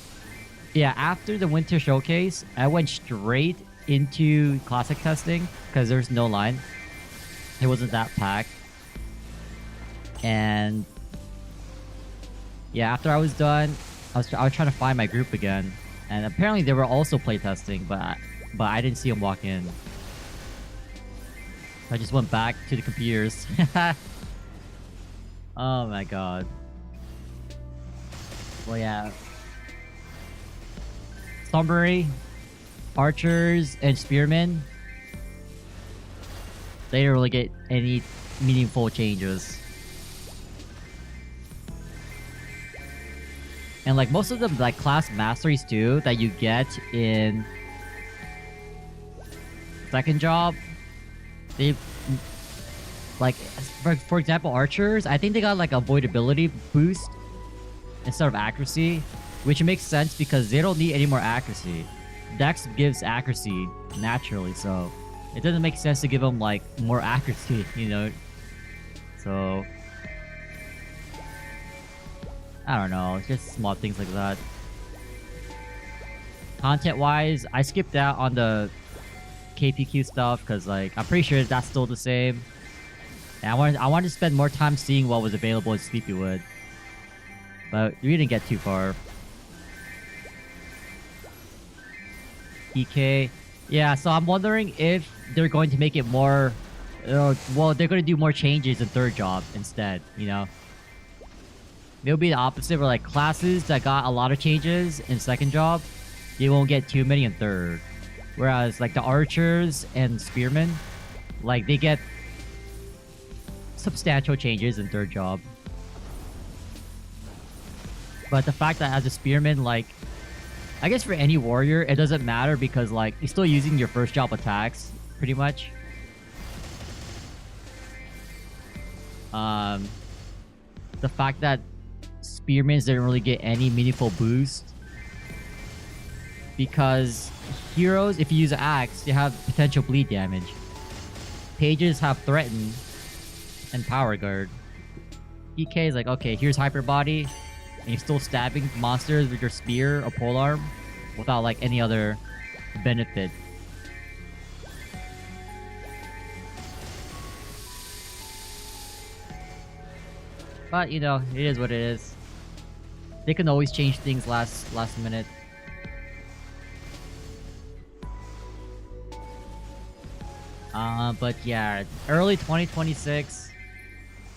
Yeah, after the winter showcase, I went straight into classic testing because there's no line. It wasn't that packed. And yeah, after I was done, I was trying to find my group again, and apparently they were also playtesting, but I didn't see them walk in. I just went back to the computers. Oh my god. Well, yeah. Summary: archers and spearmen, they didn't really get any meaningful changes. And like most of the like class masteries too that you get in second job, they like for example archers, I think they got like avoidability boost instead of accuracy, which makes sense because they don't need any more accuracy. Dex gives accuracy naturally, so it doesn't make sense to give them like more accuracy, you know. So I don't know, it's just small things like that. Content wise, I skipped out on the KPQ stuff because like I'm pretty sure that's still the same. And I wanted to spend more time seeing what was available in Sleepywood, but we didn't get too far. EK, yeah. So I'm wondering if they're going to make it more. Well, they're going to do more changes in third job instead. You know, it'll be the opposite. Where like classes that got a lot of changes in second job, they won't get too many in third. Whereas like the archers and spearmen, like they get substantial changes in third job. But the fact that as a spearman, like I guess for any warrior, it doesn't matter because like you're still using your first job attacks pretty much. The fact that spearmen didn't really get any meaningful boost because heroes, if you use an axe, they have potential bleed damage. Pages have threaten and power guard. PK is like, okay, here's hyper body, and you're still stabbing monsters with your spear or polearm without like any other benefit. But you know, it is what it is. They can always change things last minute. But yeah, early 2026.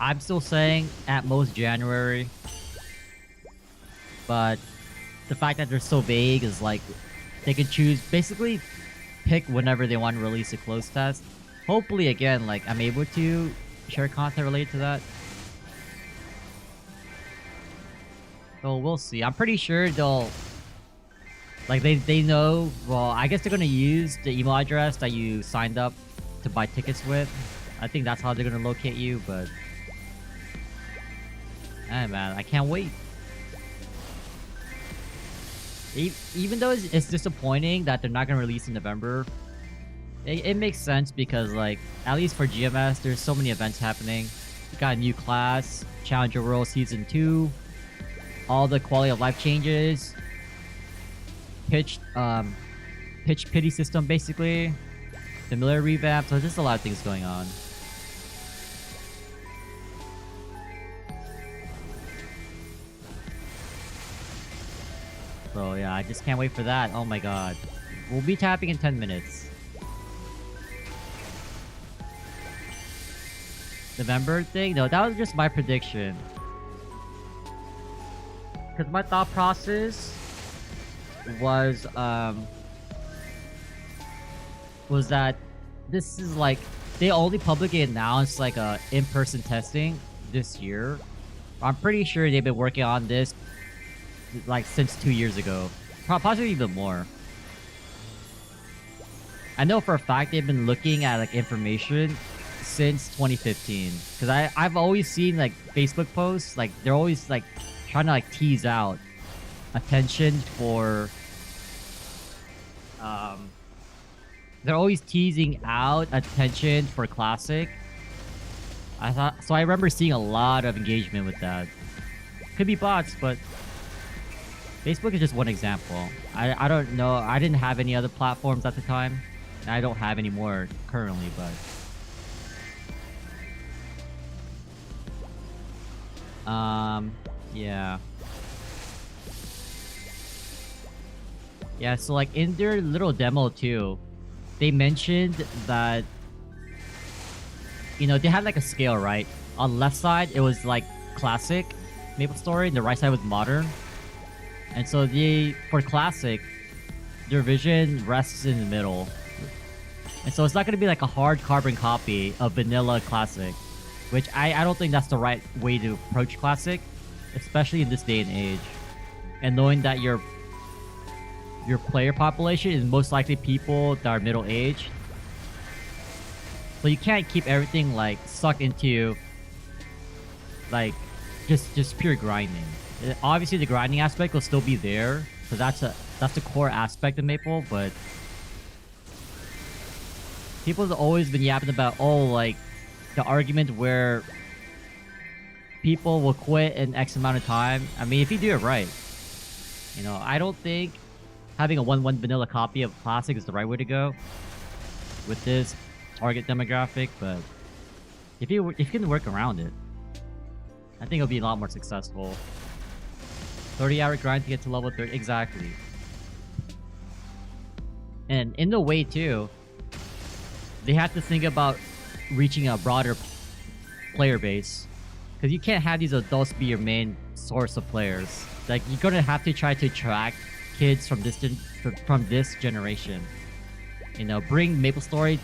I'm still saying at most January. But the fact that they're so vague is like they can choose, basically pick whenever they want to release a closed test. Hopefully again, like I'm able to share content related to that. So we'll see. I'm pretty sure they'll like they know, well, I guess they're gonna use the email address that you signed up to buy tickets with. I think that's how they're gonna locate you, but hey man, I can't wait. Even though it's disappointing that they're not gonna release in November, it makes sense because like at least for GMS there's so many events happening. got a new class, Challenger World Season 2, all the quality of life changes, pitch pity system basically, familiar revamp, so there's a lot of things going on. So yeah, I just can't wait for that. Oh my god. We'll be tapping in 10 minutes. November thing? No, that was just my prediction. Because my thought process was that this is like, they only publicly announced like a in-person testing this year. I'm pretty sure they've been working on this like since 2 years ago, possibly even more. I know for a fact they've been looking at like information since 2015, because I've always seen like Facebook posts, like they're always like trying to like tease out attention for they're always teasing out attention for Classic. I remember seeing a lot of engagement with that. Could be bots, but Facebook is just one example. I don't know. I didn't have any other platforms at the time. And I don't have any more currently, but yeah. Yeah, so like in their little demo too, they mentioned that, you know, they had like a scale, right? On the left side, it was like classic MapleStory, and the right side was modern. And so for classic, their vision rests in the middle. And so it's not going to be like a hard carbon copy of vanilla classic, which I don't think that's the right way to approach classic, especially in this day and age. And knowing that your player population is most likely people that are middle-aged. So you can't keep everything like sucked into like just pure grinding. Obviously the grinding aspect will still be there, so that's the core aspect of Maple, but people have always been yapping about, oh, like the argument where people will quit in X amount of time. I mean, if you do it right, you know, I don't think having a 1-1 vanilla copy of Classic is the right way to go with this target demographic, but if you can work around it, I think it'll be a lot more successful. 30-hour grind to get to level 30, exactly. And in the way too, they have to think about reaching a broader player base, because you can't have these adults be your main source of players. Like, you're gonna have to try to attract kids from this generation. You know, bring MapleStory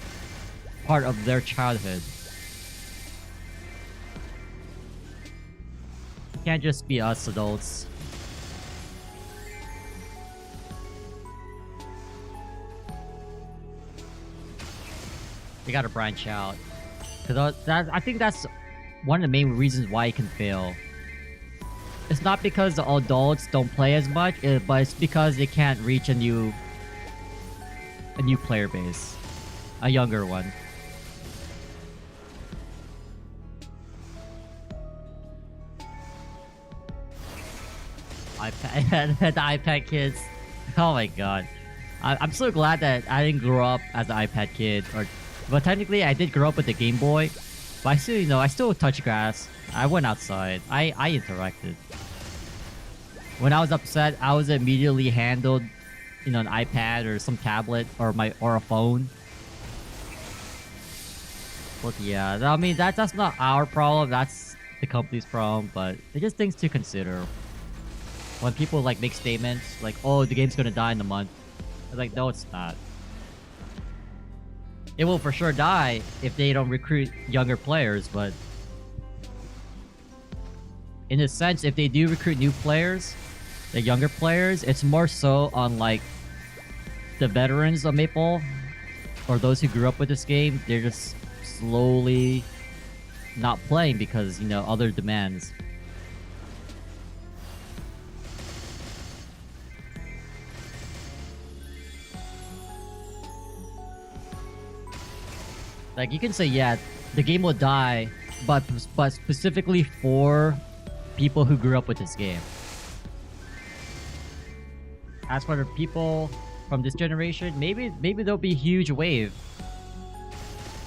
part of their childhood. It can't just be us adults. They gotta branch out. Cause I think that's one of the main reasons why it can fail. It's not because the adults don't play as much, but it's because they can't reach a new player base, a younger one. iPad, the iPad kids. Oh my god, I'm so glad that I didn't grow up as an iPad kid, but technically I did grow up with the Game Boy. But I still, you know, I still touch grass. I went outside. I interacted. When I was upset, I was immediately handled, you know, an iPad or some tablet or a phone. But yeah, I mean that's not our problem. That's the company's problem. But they're just things to consider. When people like make statements like, "Oh, the game's gonna die in a month," it's like, no, it's not. It will for sure die if they don't recruit younger players, but in a sense, if they do recruit new players, the younger players, it's more so on like the veterans of Maple or those who grew up with this game. They're just slowly not playing because, you know, other demands. Like, you can say, yeah, the game will die but specifically for people who grew up with this game. As for the people from this generation, maybe there'll be a huge wave.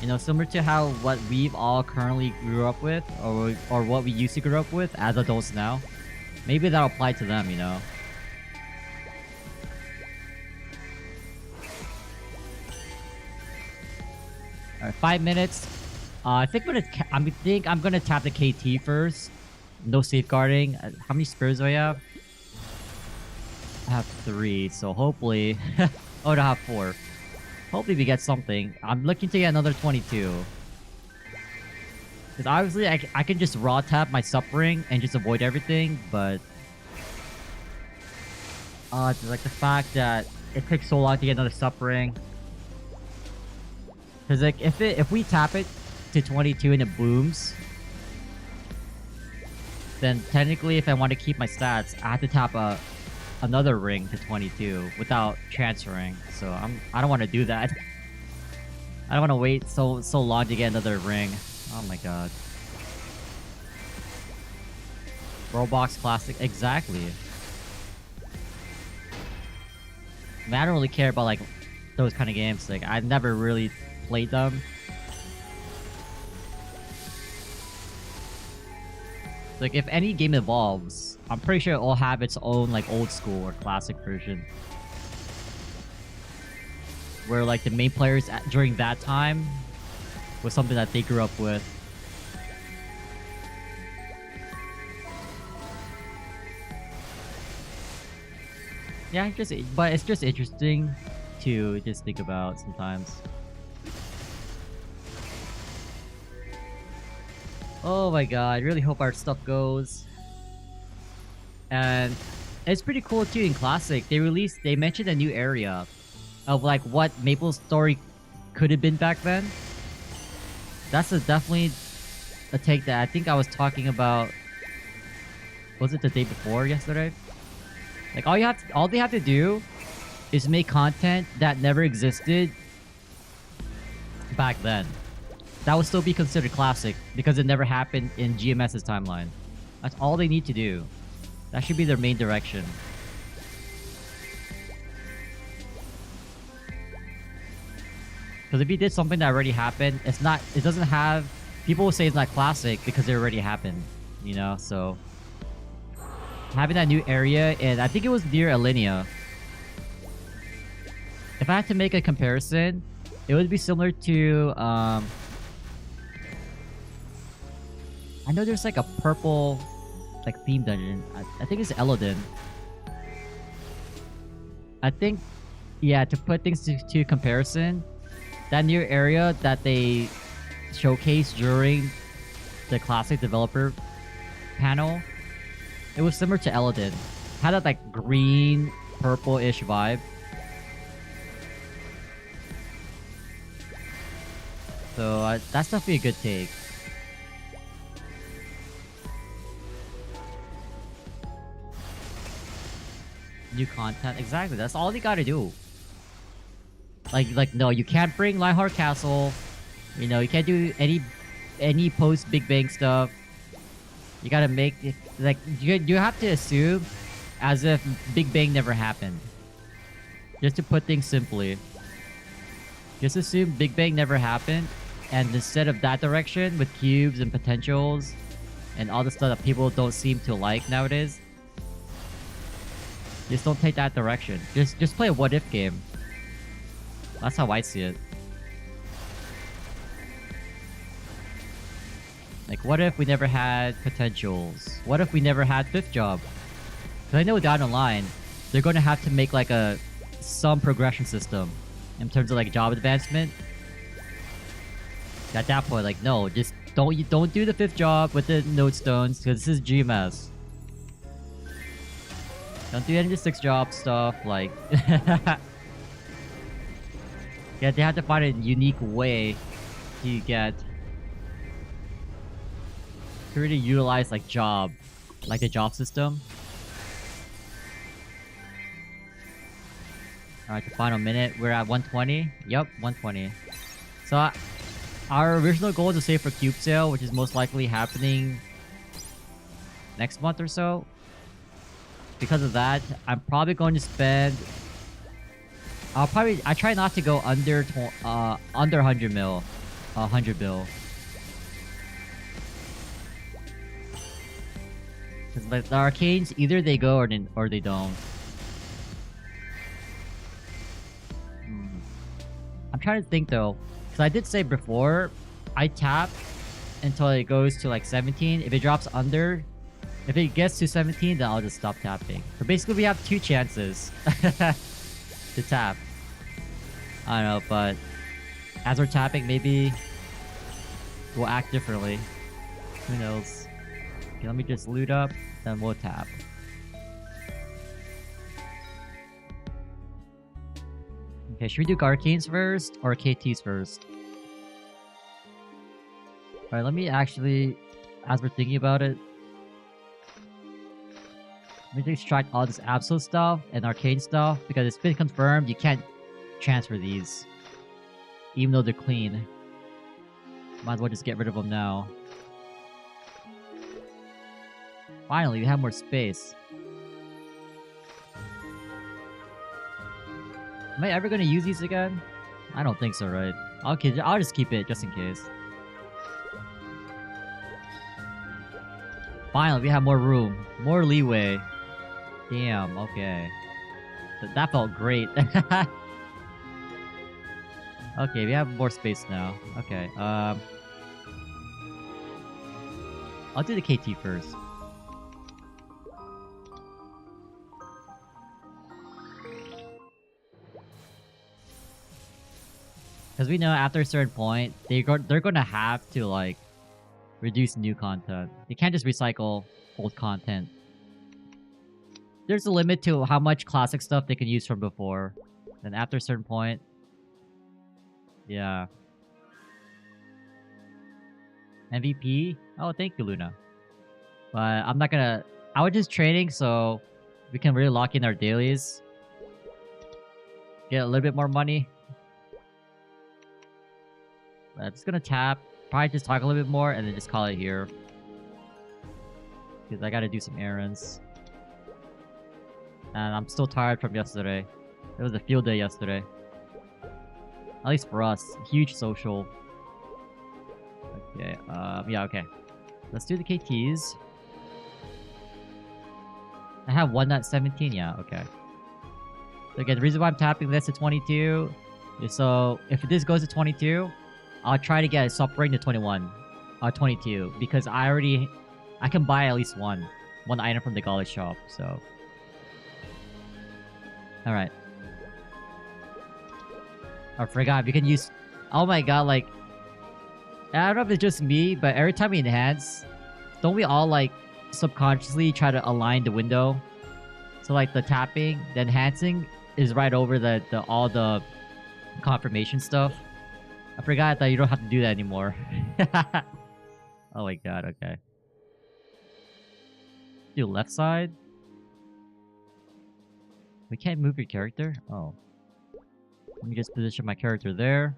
You know, similar to how what we've all currently grew up with, or what we used to grow up with as adults now. Maybe that'll apply to them, you know. Alright, 5 minutes. I think I'm gonna tap the KT first. No safeguarding. How many spares do I have? I have 3, so hopefully... oh, I have 4. Hopefully we get something. I'm looking to get another 22. Because obviously I can just raw tap my suffering and just avoid everything, but... it's like the fact that it takes so long to get another suffering. Because like if we tap it to 22 and it booms, then technically if I want to keep my stats, I have to tap another ring to 22 without transferring. So I don't want to do that. I don't want to wait so long to get another ring. Oh my god. Roblox Classic, exactly. I mean, I don't really care about like those kind of games. Like I've never really played them. Like if any game evolves, I'm pretty sure it'll have its own like old school or classic version. Where like the main players during that time was something that they grew up with. Yeah, but it's just interesting to just think about sometimes. Oh my god, I really hope our stuff goes. And it's pretty cool too in Classic. They mentioned a new area of like what MapleStory could have been back then. That's definitely a take that I think I was talking about. Was it the day before yesterday? Like all they have to do is make content that never existed back then. That would still be considered classic because it never happened in GMS's timeline. That's all they need to do. That should be their main direction. Because if you did something that already happened, it doesn't have... People will say it's not classic because it already happened, you know? So, having that new area, and I think it was near Alinea. If I had to make a comparison, it would be similar to... I know there's like a purple like theme dungeon. I think it's Elodin. I think, yeah, to put things to comparison, that new area that they showcased during the classic developer panel, it was similar to Elodin. Had that like green, purple-ish vibe. So that's definitely a good take. New content, exactly. That's all they gotta do. Like no, you can't bring Lionheart Castle. You know, you can't do any post Big Bang stuff. You gotta make it like you have to assume as if Big Bang never happened. Just to put things simply, just assume Big Bang never happened, and instead of that direction with cubes and potentials and all the stuff that people don't seem to like nowadays. Just don't take that direction. Just play a what if game. That's how I see it. Like, what if we never had potentials? What if we never had fifth job? Because I know down the line, they're going to have to make like some progression system in terms of like job advancement. At that point, like, no, just don't do the fifth job with the node stones because this is GMS. Don't do any of the 6 job stuff, like... yeah, they have to find a unique way to get... to really utilize, like, job. Like the job system. Alright, the final minute. We're at 120. Yep, 120. So, our original goal is to save for Cube Sale, which is most likely happening next month or so. Because of that, I'm probably going to spend... I try not to go under 100 mil. 100 bill. Because like the arcanes, either they go or they don't. I'm trying to think though, because I did say before, I tap until it goes to like 17. If it drops under, if it gets to 17, then I'll just stop tapping. So basically, we have 2 chances to tap. I don't know, but as we're tapping, maybe we'll act differently. Who knows? Okay, let me just loot up, then we'll tap. Okay, should we do Arcanes first or KTs first? Alright, let me actually, as we're thinking about it, let me extract all this Absol stuff and Arcane stuff, because it's been confirmed you can't transfer these, even though they're clean. Might as well just get rid of them now. Finally, we have more space. Am I ever gonna use these again? I don't think so, right? Okay, I'll just keep it just in case. Finally, we have more room. More leeway. Damn, okay. That felt great. Okay, we have more space now. Okay, I'll do the KT first. Because we know after a certain point, they're gonna have to like reduce new content. They can't just recycle old content. There's a limit to how much classic stuff they can use from before. And after a certain point, yeah. MVP? Oh, thank you, Luna. But I'm not gonna... I was just trading so we can really lock in our dailies. Get a little bit more money. But I'm just gonna tap. Probably just talk a little bit more and then just call it here. Because I gotta do some errands. And I'm still tired from yesterday. It was a field day yesterday. At least for us. Huge social. Okay, yeah, okay. Let's do the KTs. I have one at 17, yeah, okay. So again, the reason why I'm tapping this to 22 is so if this goes to 22, I'll try to get a suffering to 21. 22. Because I can buy at least one item from the Gala shop, so. Alright. I forgot, we can use... Oh my god, like... I don't know if it's just me, but every time we enhance, don't we all, like, subconsciously try to align the window? So, like, the tapping, the enhancing is right over all the confirmation stuff. I forgot that you don't have to do that anymore. Oh my god, okay. Do left side? We can't move your character? Oh. Let me just position my character there.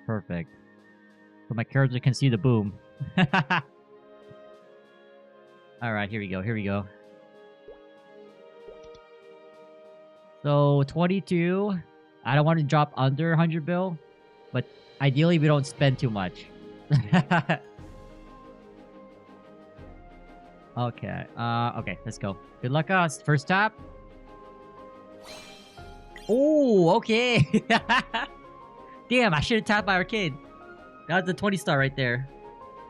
Perfect. So my character can see the boom. Alright, here we go, here we go. So, 22. I don't want to drop under 100 bill, but ideally we don't spend too much. Okay, okay, let's go. Good luck us. First tap. Oh, okay. Damn, I should have tapped my arcade. That's the 20 star right there.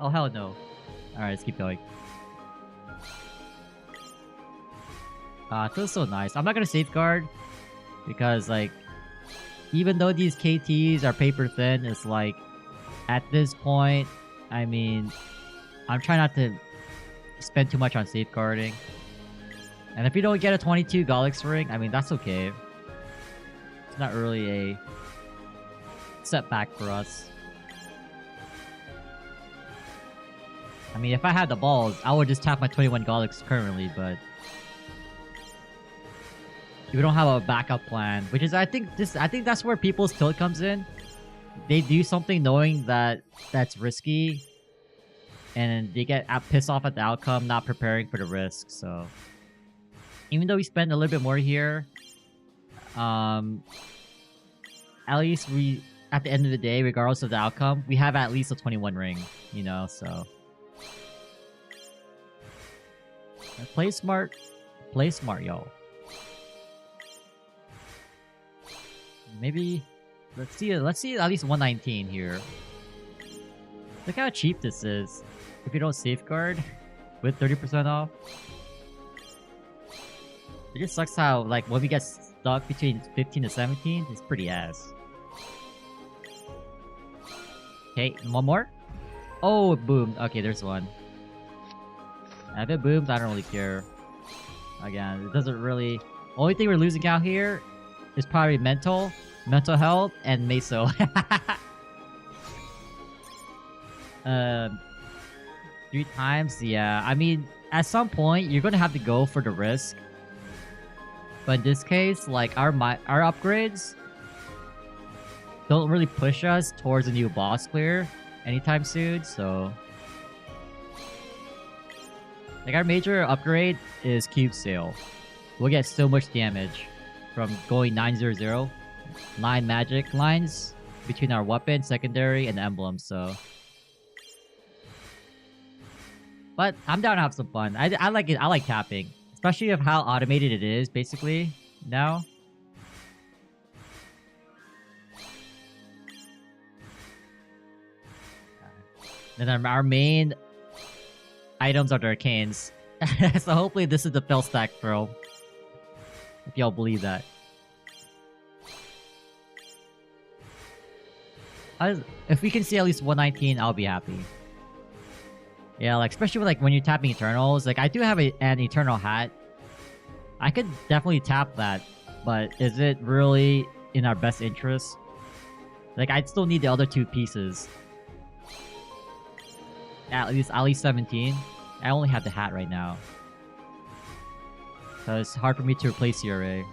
Oh, hell no. Alright, let's keep going. It feels so nice. I'm not gonna safeguard because, like, even though these KTs are paper thin, it's like, at this point, I mean, I'm trying not to spend too much on safeguarding. And if you don't get a 22 Golix ring, I mean, that's okay. It's not really a setback for us. I mean, if I had the balls, I would just tap my 21 Golix currently, but we don't have a backup plan, which is I think that's where people's tilt comes in. they do something knowing that that's risky, and they get pissed off at the outcome, not preparing for the risk. So even though we spend a little bit more here, um, at least we, at the end of the day, regardless of the outcome, we have at least a 21 ring, you know. So play smart, y'all. Maybe let's see at least 119 here. Look how cheap this is. If you don't safeguard with 30% off. It just sucks how, like, when we get stuck between 15 to 17, it's pretty ass. Okay, one more? Oh, it boomed. Okay, there's one. If it booms, I don't really care. Again, it doesn't really... Only thing we're losing out here is probably mental health, and Meso. 3 times? Yeah, I mean, at some point, you're gonna have to go for the risk. But in this case, like, our upgrades don't really push us towards a new boss clear anytime soon, so... Like, our major upgrade is Cube Sail. We'll get so much damage from going 900, 9 magic lines between our weapon, secondary, and emblem, so... But I'm down to have some fun. I like it. I like tapping. Especially of how automated it is, basically, now. Then our main items are the arcanes. So hopefully this is the fill stack throw. If y'all believe that. If we can see at least 119, I'll be happy. Yeah, like, especially with, like, when you're tapping Eternals. Like, I do have an Eternal hat. I could definitely tap that, but is it really in our best interest? Like, I'd still need the other 2 pieces. At least 17. I only have the hat right now. So it's hard for me to replace CRA.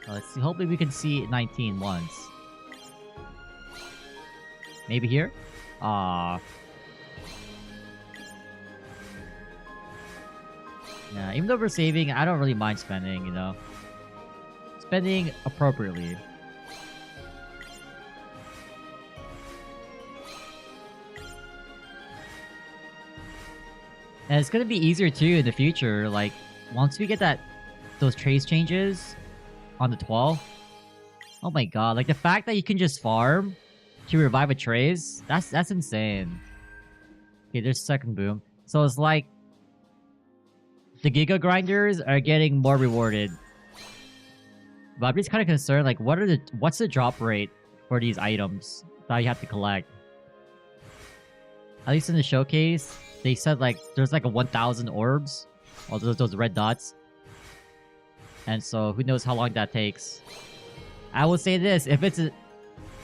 Let's see. Hopefully we can see 19 once. Maybe here? Aww. Yeah, even though we're saving, I don't really mind spending, you know. Spending appropriately. And it's gonna be easier too in the future, like, once we get those trace changes on the 12th. Oh my god, like, the fact that you can just farm to revive a trace, that's insane. Okay, there's second boom. So it's like the Giga Grinders are getting more rewarded. But I'm just kind of concerned, like, what's the drop rate for these items that you have to collect? At least in the showcase, they said, like, there's like a 1,000 orbs. Or those red dots. And so who knows how long that takes. I will say this, if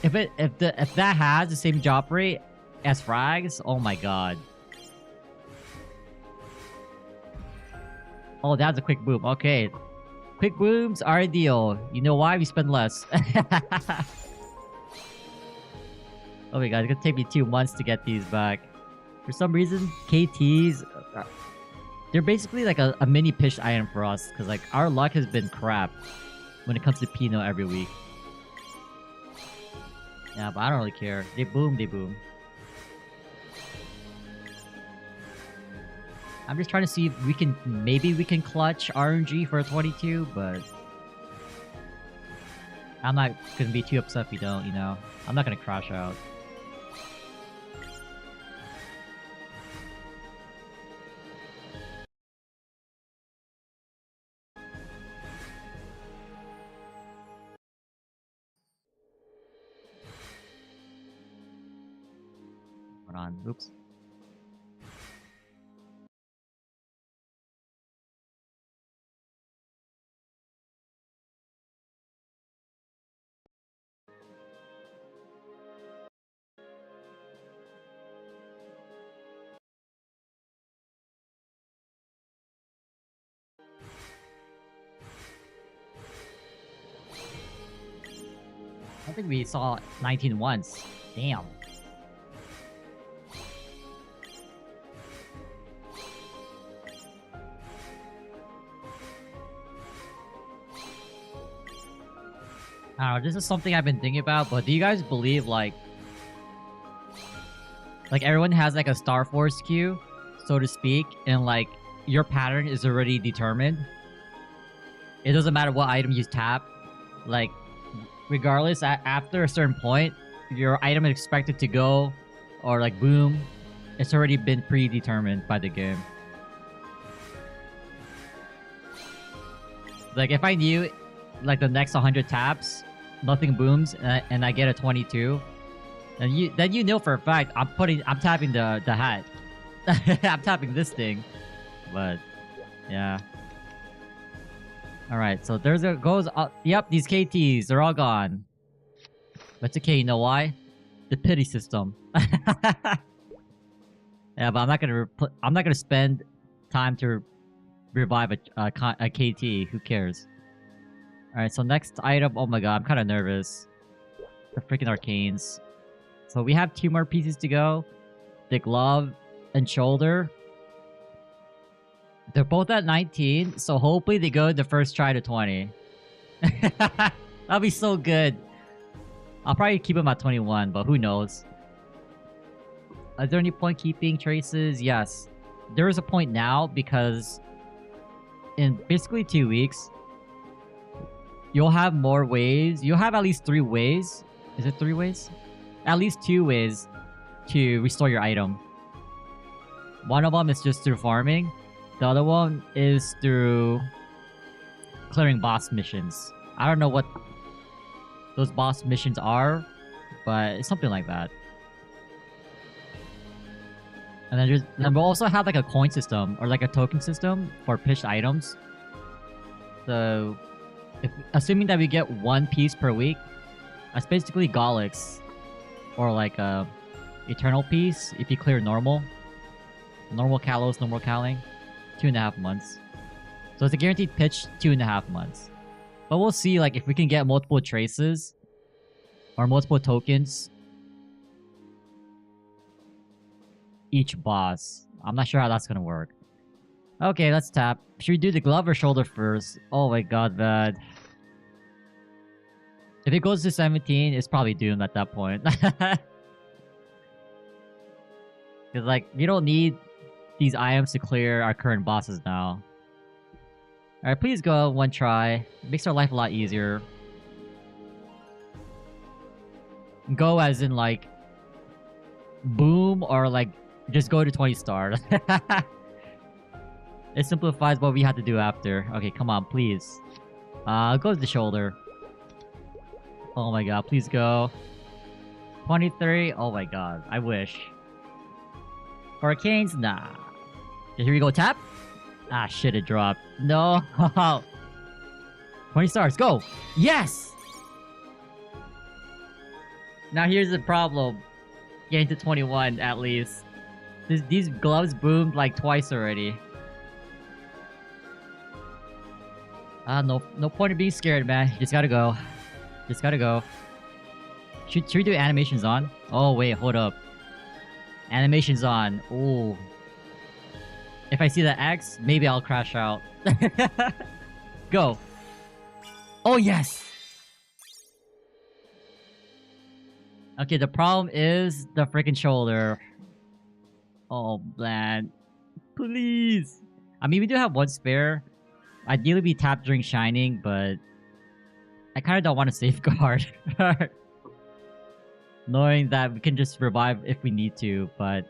that has the same drop rate as frags, oh my god. Oh, that's a quick boom. Okay. Quick booms are ideal. You know why? We spend less. Oh my god, it's gonna take me 2 months to get these back. For some reason, KTs... they're basically like a mini pitch item for us. Because, like, our luck has been crap when it comes to Pino every week. Yeah, but I don't really care. They boom, they boom. I'm just trying to see if we can... Maybe we can clutch RNG for a 22, but... I'm not gonna be too upset if we don't, you know? I'm not gonna crash out. Hold on. Oops. I don't think we saw 19 once. Damn. I don't know, this is something I've been thinking about, but do you guys believe like everyone has like a Star Force queue, so to speak, and like your pattern is already determined? It doesn't matter what item you tap, like regardless, after a certain point, your item is expected to go or like boom. It's already been predetermined by the game. Like if I knew like the next 100 taps, nothing booms, and I get a 22, and then you know for a fact I'm tapping the hat. I'm tapping this thing. But yeah. All right, so there's a goes. Yep, these KTs, they're all gone. That's okay. You know why? The pity system. Yeah, but I'm not gonna spend time to revive a KT. Who cares? All right, so next item. Oh my god, I'm kind of nervous. The freaking arcanes. So we have 2 more pieces to go. The glove and shoulder. They're both at 19, so hopefully they go the first try to 20. That'll be so good. I'll probably keep them at 21, but who knows? Is there any point keeping traces? Yes. There is a point now because in basically 2 weeks, you'll have more ways. You'll have at least 3 ways. Is it 3 ways? At least 2 ways to restore your item. One of them is just through farming. The other one is through clearing boss missions. I don't know what those boss missions are, but it's something like that. And then we'll also have like a coin system or like a token system for pitched items. So, assuming that we get 1 piece per week, that's basically Golix or like a Eternal piece if you clear normal. Normal Kalos, normal Kaling. 2.5 months. So it's a guaranteed pitch 2.5 months. But we'll see like if we can get multiple traces or multiple tokens each boss. I'm not sure how that's gonna work. Okay, let's tap. Should we do the glove or shoulder first? Oh my god, bad. If it goes to 17, it's probably doomed at that point. Because like we don't need these items to clear our current bosses now. Alright, please go 1 try. It makes our life a lot easier. Go as in like boom or like just go to 20 stars. It simplifies what we have to do after. Okay, come on, please. Go to the shoulder. Oh my god, please go. 23? Oh my god, I wish. Hurricanes? Nah. Okay, here we go, tap. Ah, shit, it dropped. No. 20 stars, go! Yes! Now here's the problem. Getting to 21, at least. These gloves boomed like twice already. No point in being scared, man. You just gotta go. Just gotta go. Should we do animations on? Oh, wait, hold up. Animations on. Ooh. If I see the X, maybe I'll crash out. Go. Oh, yes! Okay, the problem is the freaking shoulder. Oh, man. Please. I mean, we do have 1 spare. Ideally, we tap during Shining, but I kind of don't want to safeguard. Knowing that we can just revive if we need to, but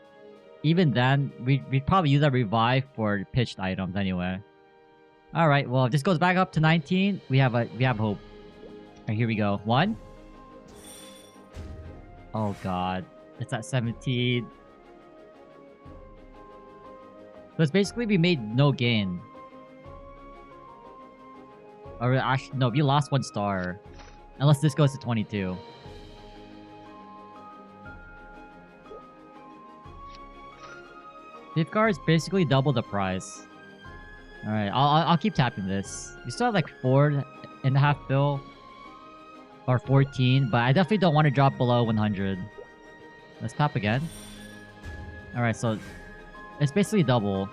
even then, we'd probably use that revive for pitched items anyway. Alright, well, if this goes back up to 19, we have hope. Alright, here we go. 1. Oh god. It's at 17. So it's basically we made no gain. Or actually, no, we lost 1 star. Unless this goes to 22. Safeguard is basically double the price. Alright, I'll keep tapping this. We still have like 4.5 bill. Or 14, but I definitely don't want to drop below 100. Let's tap again. Alright, so it's basically double.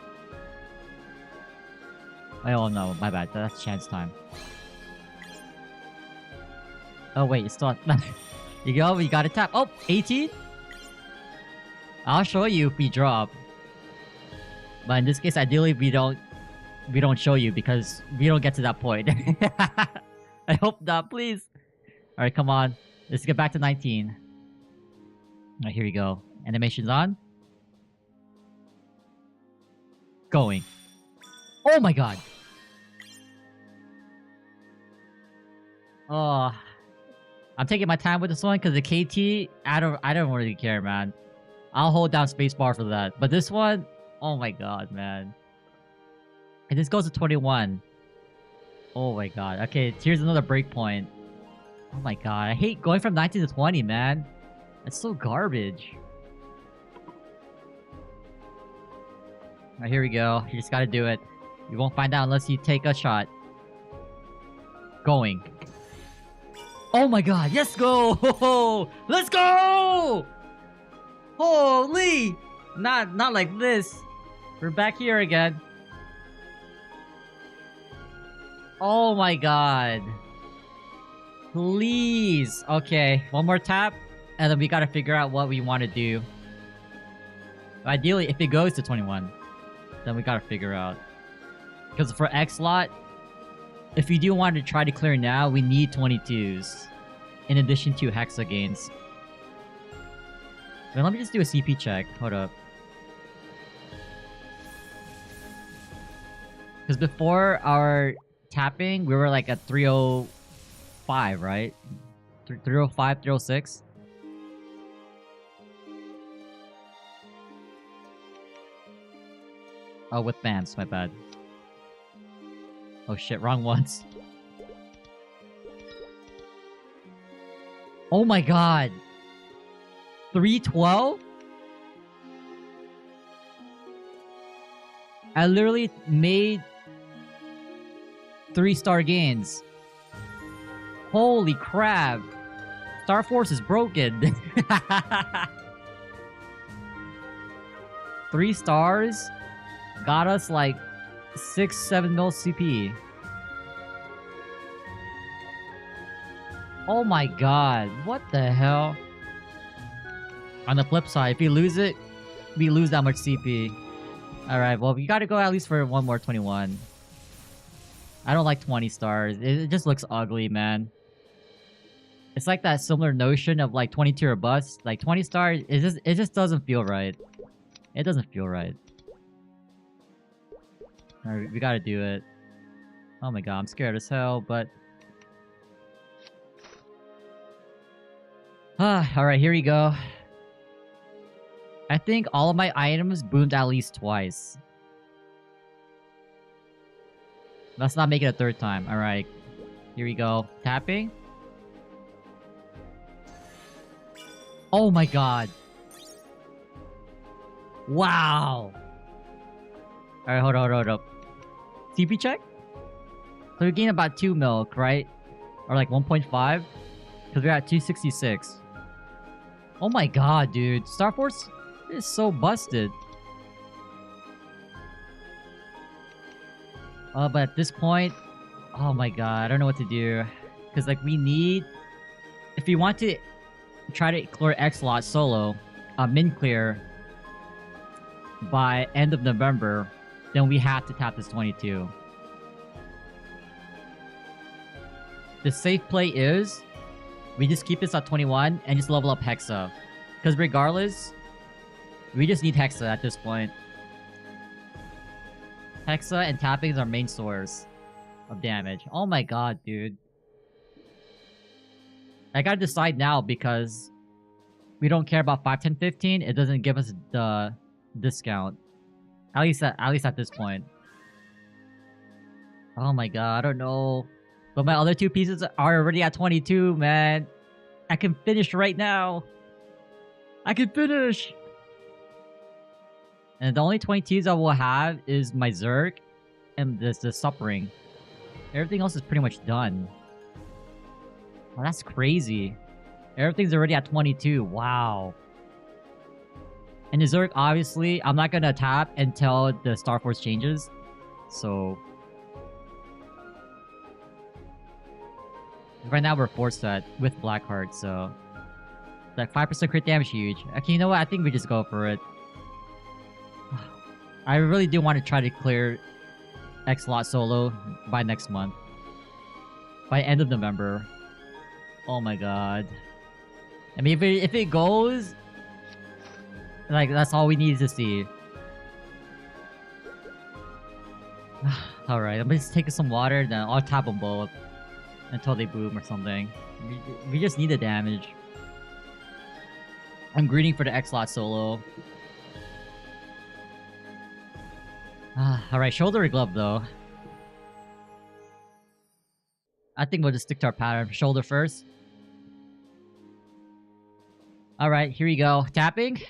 Oh no, my bad. That's chance time. Oh wait, it's still... You go, we gotta tap. Oh, 18? I'll show you if we drop. But in this case, ideally we don't show you because we don't get to that point. I hope not, please. Alright, come on. Let's get back to 19. Alright, here we go. Animation's on. Going. Oh my god. Oh, I'm taking my time with this one because the KT, I don't really care, man. I'll hold down spacebar for that. But this one, oh my god, man. And this goes to 21. Oh my god. Okay, here's another breakpoint. Oh my god, I hate going from 19 to 20, man. That's so garbage. Alright, here we go. You just gotta do it. You won't find out unless you take a shot. Going. Oh my god, let's go! Let's go! Holy! Not like this. We're back here again. Oh my god. Please. Okay, one more tap. And then we gotta figure out what we want to do. Ideally, if it goes to 21, then we gotta figure out. Because for X-Lot, if you do want to try to clear now, we need 22s. In addition to Hexa gains. Wait, let me just do a CP check. Hold up. Because before our tapping, we were like at 305, right? 305, 306? Oh, with bands, my bad. Oh shit, wrong ones. Oh my god. 312? I literally made 3-star gains. Holy crap. Star Force is broken. 3 stars got us like 6-7 mil CP. Oh my god, what the hell? On the flip side, if we lose it, we lose that much CP. Alright, well, we gotta go at least for one more 21. I don't like 20 stars. It just looks ugly, man. It's like that similar notion of like 22 or bust. Like 20 stars, it just doesn't feel right. It doesn't feel right. Alright, we gotta do it. Oh my god, I'm scared as hell, but... Alright, here we go. I think all of my items boomed at least twice. Let's not make it a third time. Alright. Here we go. Tapping. Oh my god. Wow. Alright, hold up. TP check? So we gain about 2 milk, right? Or like 1.5? Because we're at 266. Oh my god, dude. Star Force is so busted. But at this point... Oh my god, I don't know what to do. Because like we need... If we want to try to clear X-Lot solo, min clear by end of November, then we have to tap this 22. The safe play is... We just keep this at 21 and just level up Hexa. Because regardless, we just need Hexa at this point. Hexa and tapping is our main source of damage. Oh my god, dude. I gotta decide now because we don't care about 5, 10, 15. It doesn't give us the discount. At least at this point. Oh my god, I don't know. But my other 2 pieces are already at 22, man. I can finish right now. I can finish. And the only 22s I will have is my Zerg and the Suffering. Everything else is pretty much done. Oh, that's crazy. Everything's already at 22. Wow. And the Zerg, obviously, I'm not gonna tap until the Star Force changes. So... right now we're 4 set with Blackheart, so... that 5% crit damage huge. Okay, you know what? I think we just go for it. I really do want to try to clear X-Lot solo by next month. By end of November. Oh my god. I mean, if it goes... like, that's all we need to see. Alright, I'm just taking some water, then I'll tap them both. Until they boom or something. We just need the damage. I'm greeting for the X-Lot solo. Alright, shoulder glove though. I think we'll just stick to our pattern. Shoulder first. Alright, here we go. Tapping.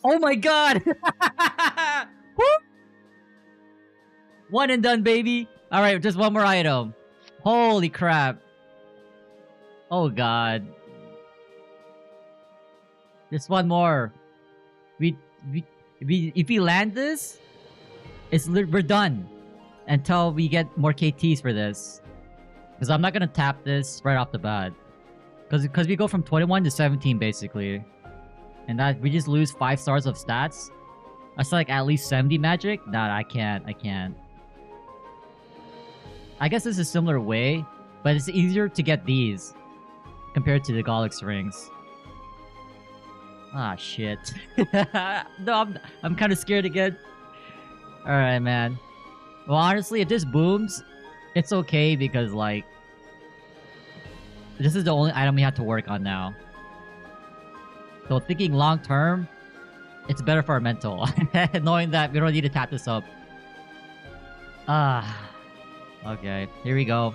Oh my god! Woo! One and done, baby! Alright, just one more item. Holy crap. Oh god. Just one more. If we land this, we're done. Until we get more KTs for this. Because I'm not gonna tap this right off the bat. Because we go from 21 to 17 basically. And that we just lose 5 stars of stats. That's like at least 70 magic? Nah, I can't. I guess it's a similar way, but it's easier to get these compared to the Golix rings. Ah, shit. No, I'm kind of scared again. Alright, man. Well, honestly, if this booms, it's okay because, like, this is the only item we have to work on now. So thinking long term, it's better for our mental. Knowing that we don't need to tap this up. Okay, here we go.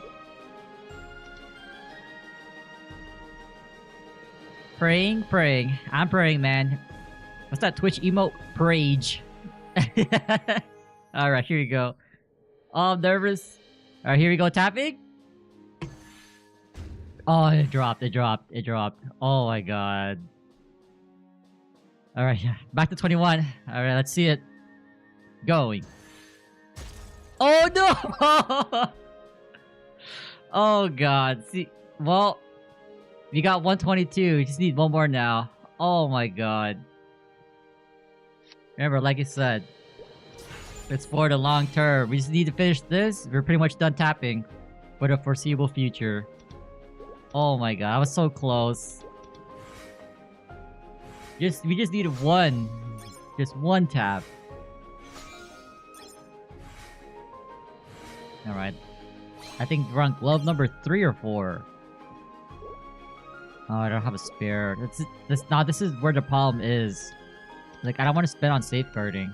Praying. I'm praying, man. What's that Twitch emote? Prage. Alright, here we go. Oh, I'm nervous. Alright, here we go. Tapping. Oh, it dropped. Oh my god. Alright, back to 21. Alright, let's see it. Going. Oh no! Oh god. See, well, we got 122. We just need one more now. Oh my god. Remember, like I said, it's for the long term. We just need to finish this. We're pretty much done tapping for the foreseeable future. Oh my god, I was so close. We just needed one. Just one tap. Alright. I think we're on glove number 3 or 4. Oh, I don't have a spare. This is where the problem is. Like, I don't want to spend on safeguarding.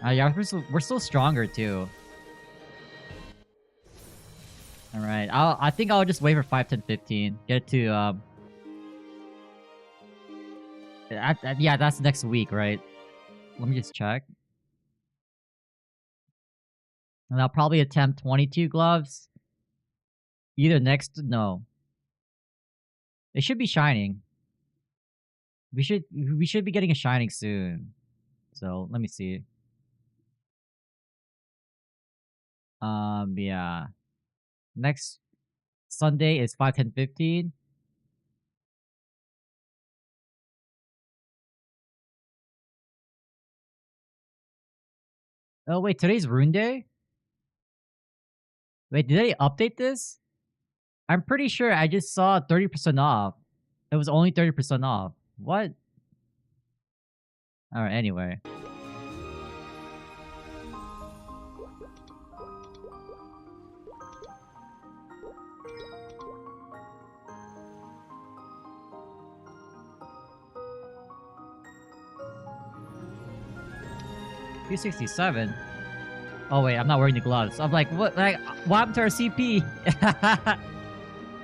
Yeah, we're still stronger too. Alright, I think I'll just wait for 5, 10, 15. Get it to, yeah, that's next week, right? Let me just check. And I'll probably attempt 22 gloves. Either next... no. It should be shining. We should be getting a shining soon. So, let me see. Yeah. Next Sunday is 5, 10, 15. Oh wait, today's Rune Day? Wait, did they update this? I'm pretty sure I just saw 30% off. It was only 30% off. What? Alright, anyway. $267. Oh wait, I'm not wearing the gloves. I'm like, what happened to our CP?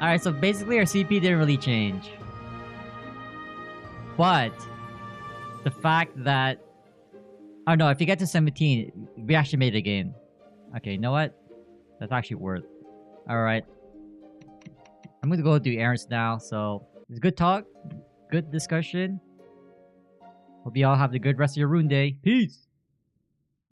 Alright, so basically our CP didn't really change. But the fact that... oh no, if you get to 17, We actually made it again. Okay, you know what? That's actually worth. Alright. I'm gonna go do errands now, so it's good talk, good discussion. Hope you all have a good rest of your rune day. Peace!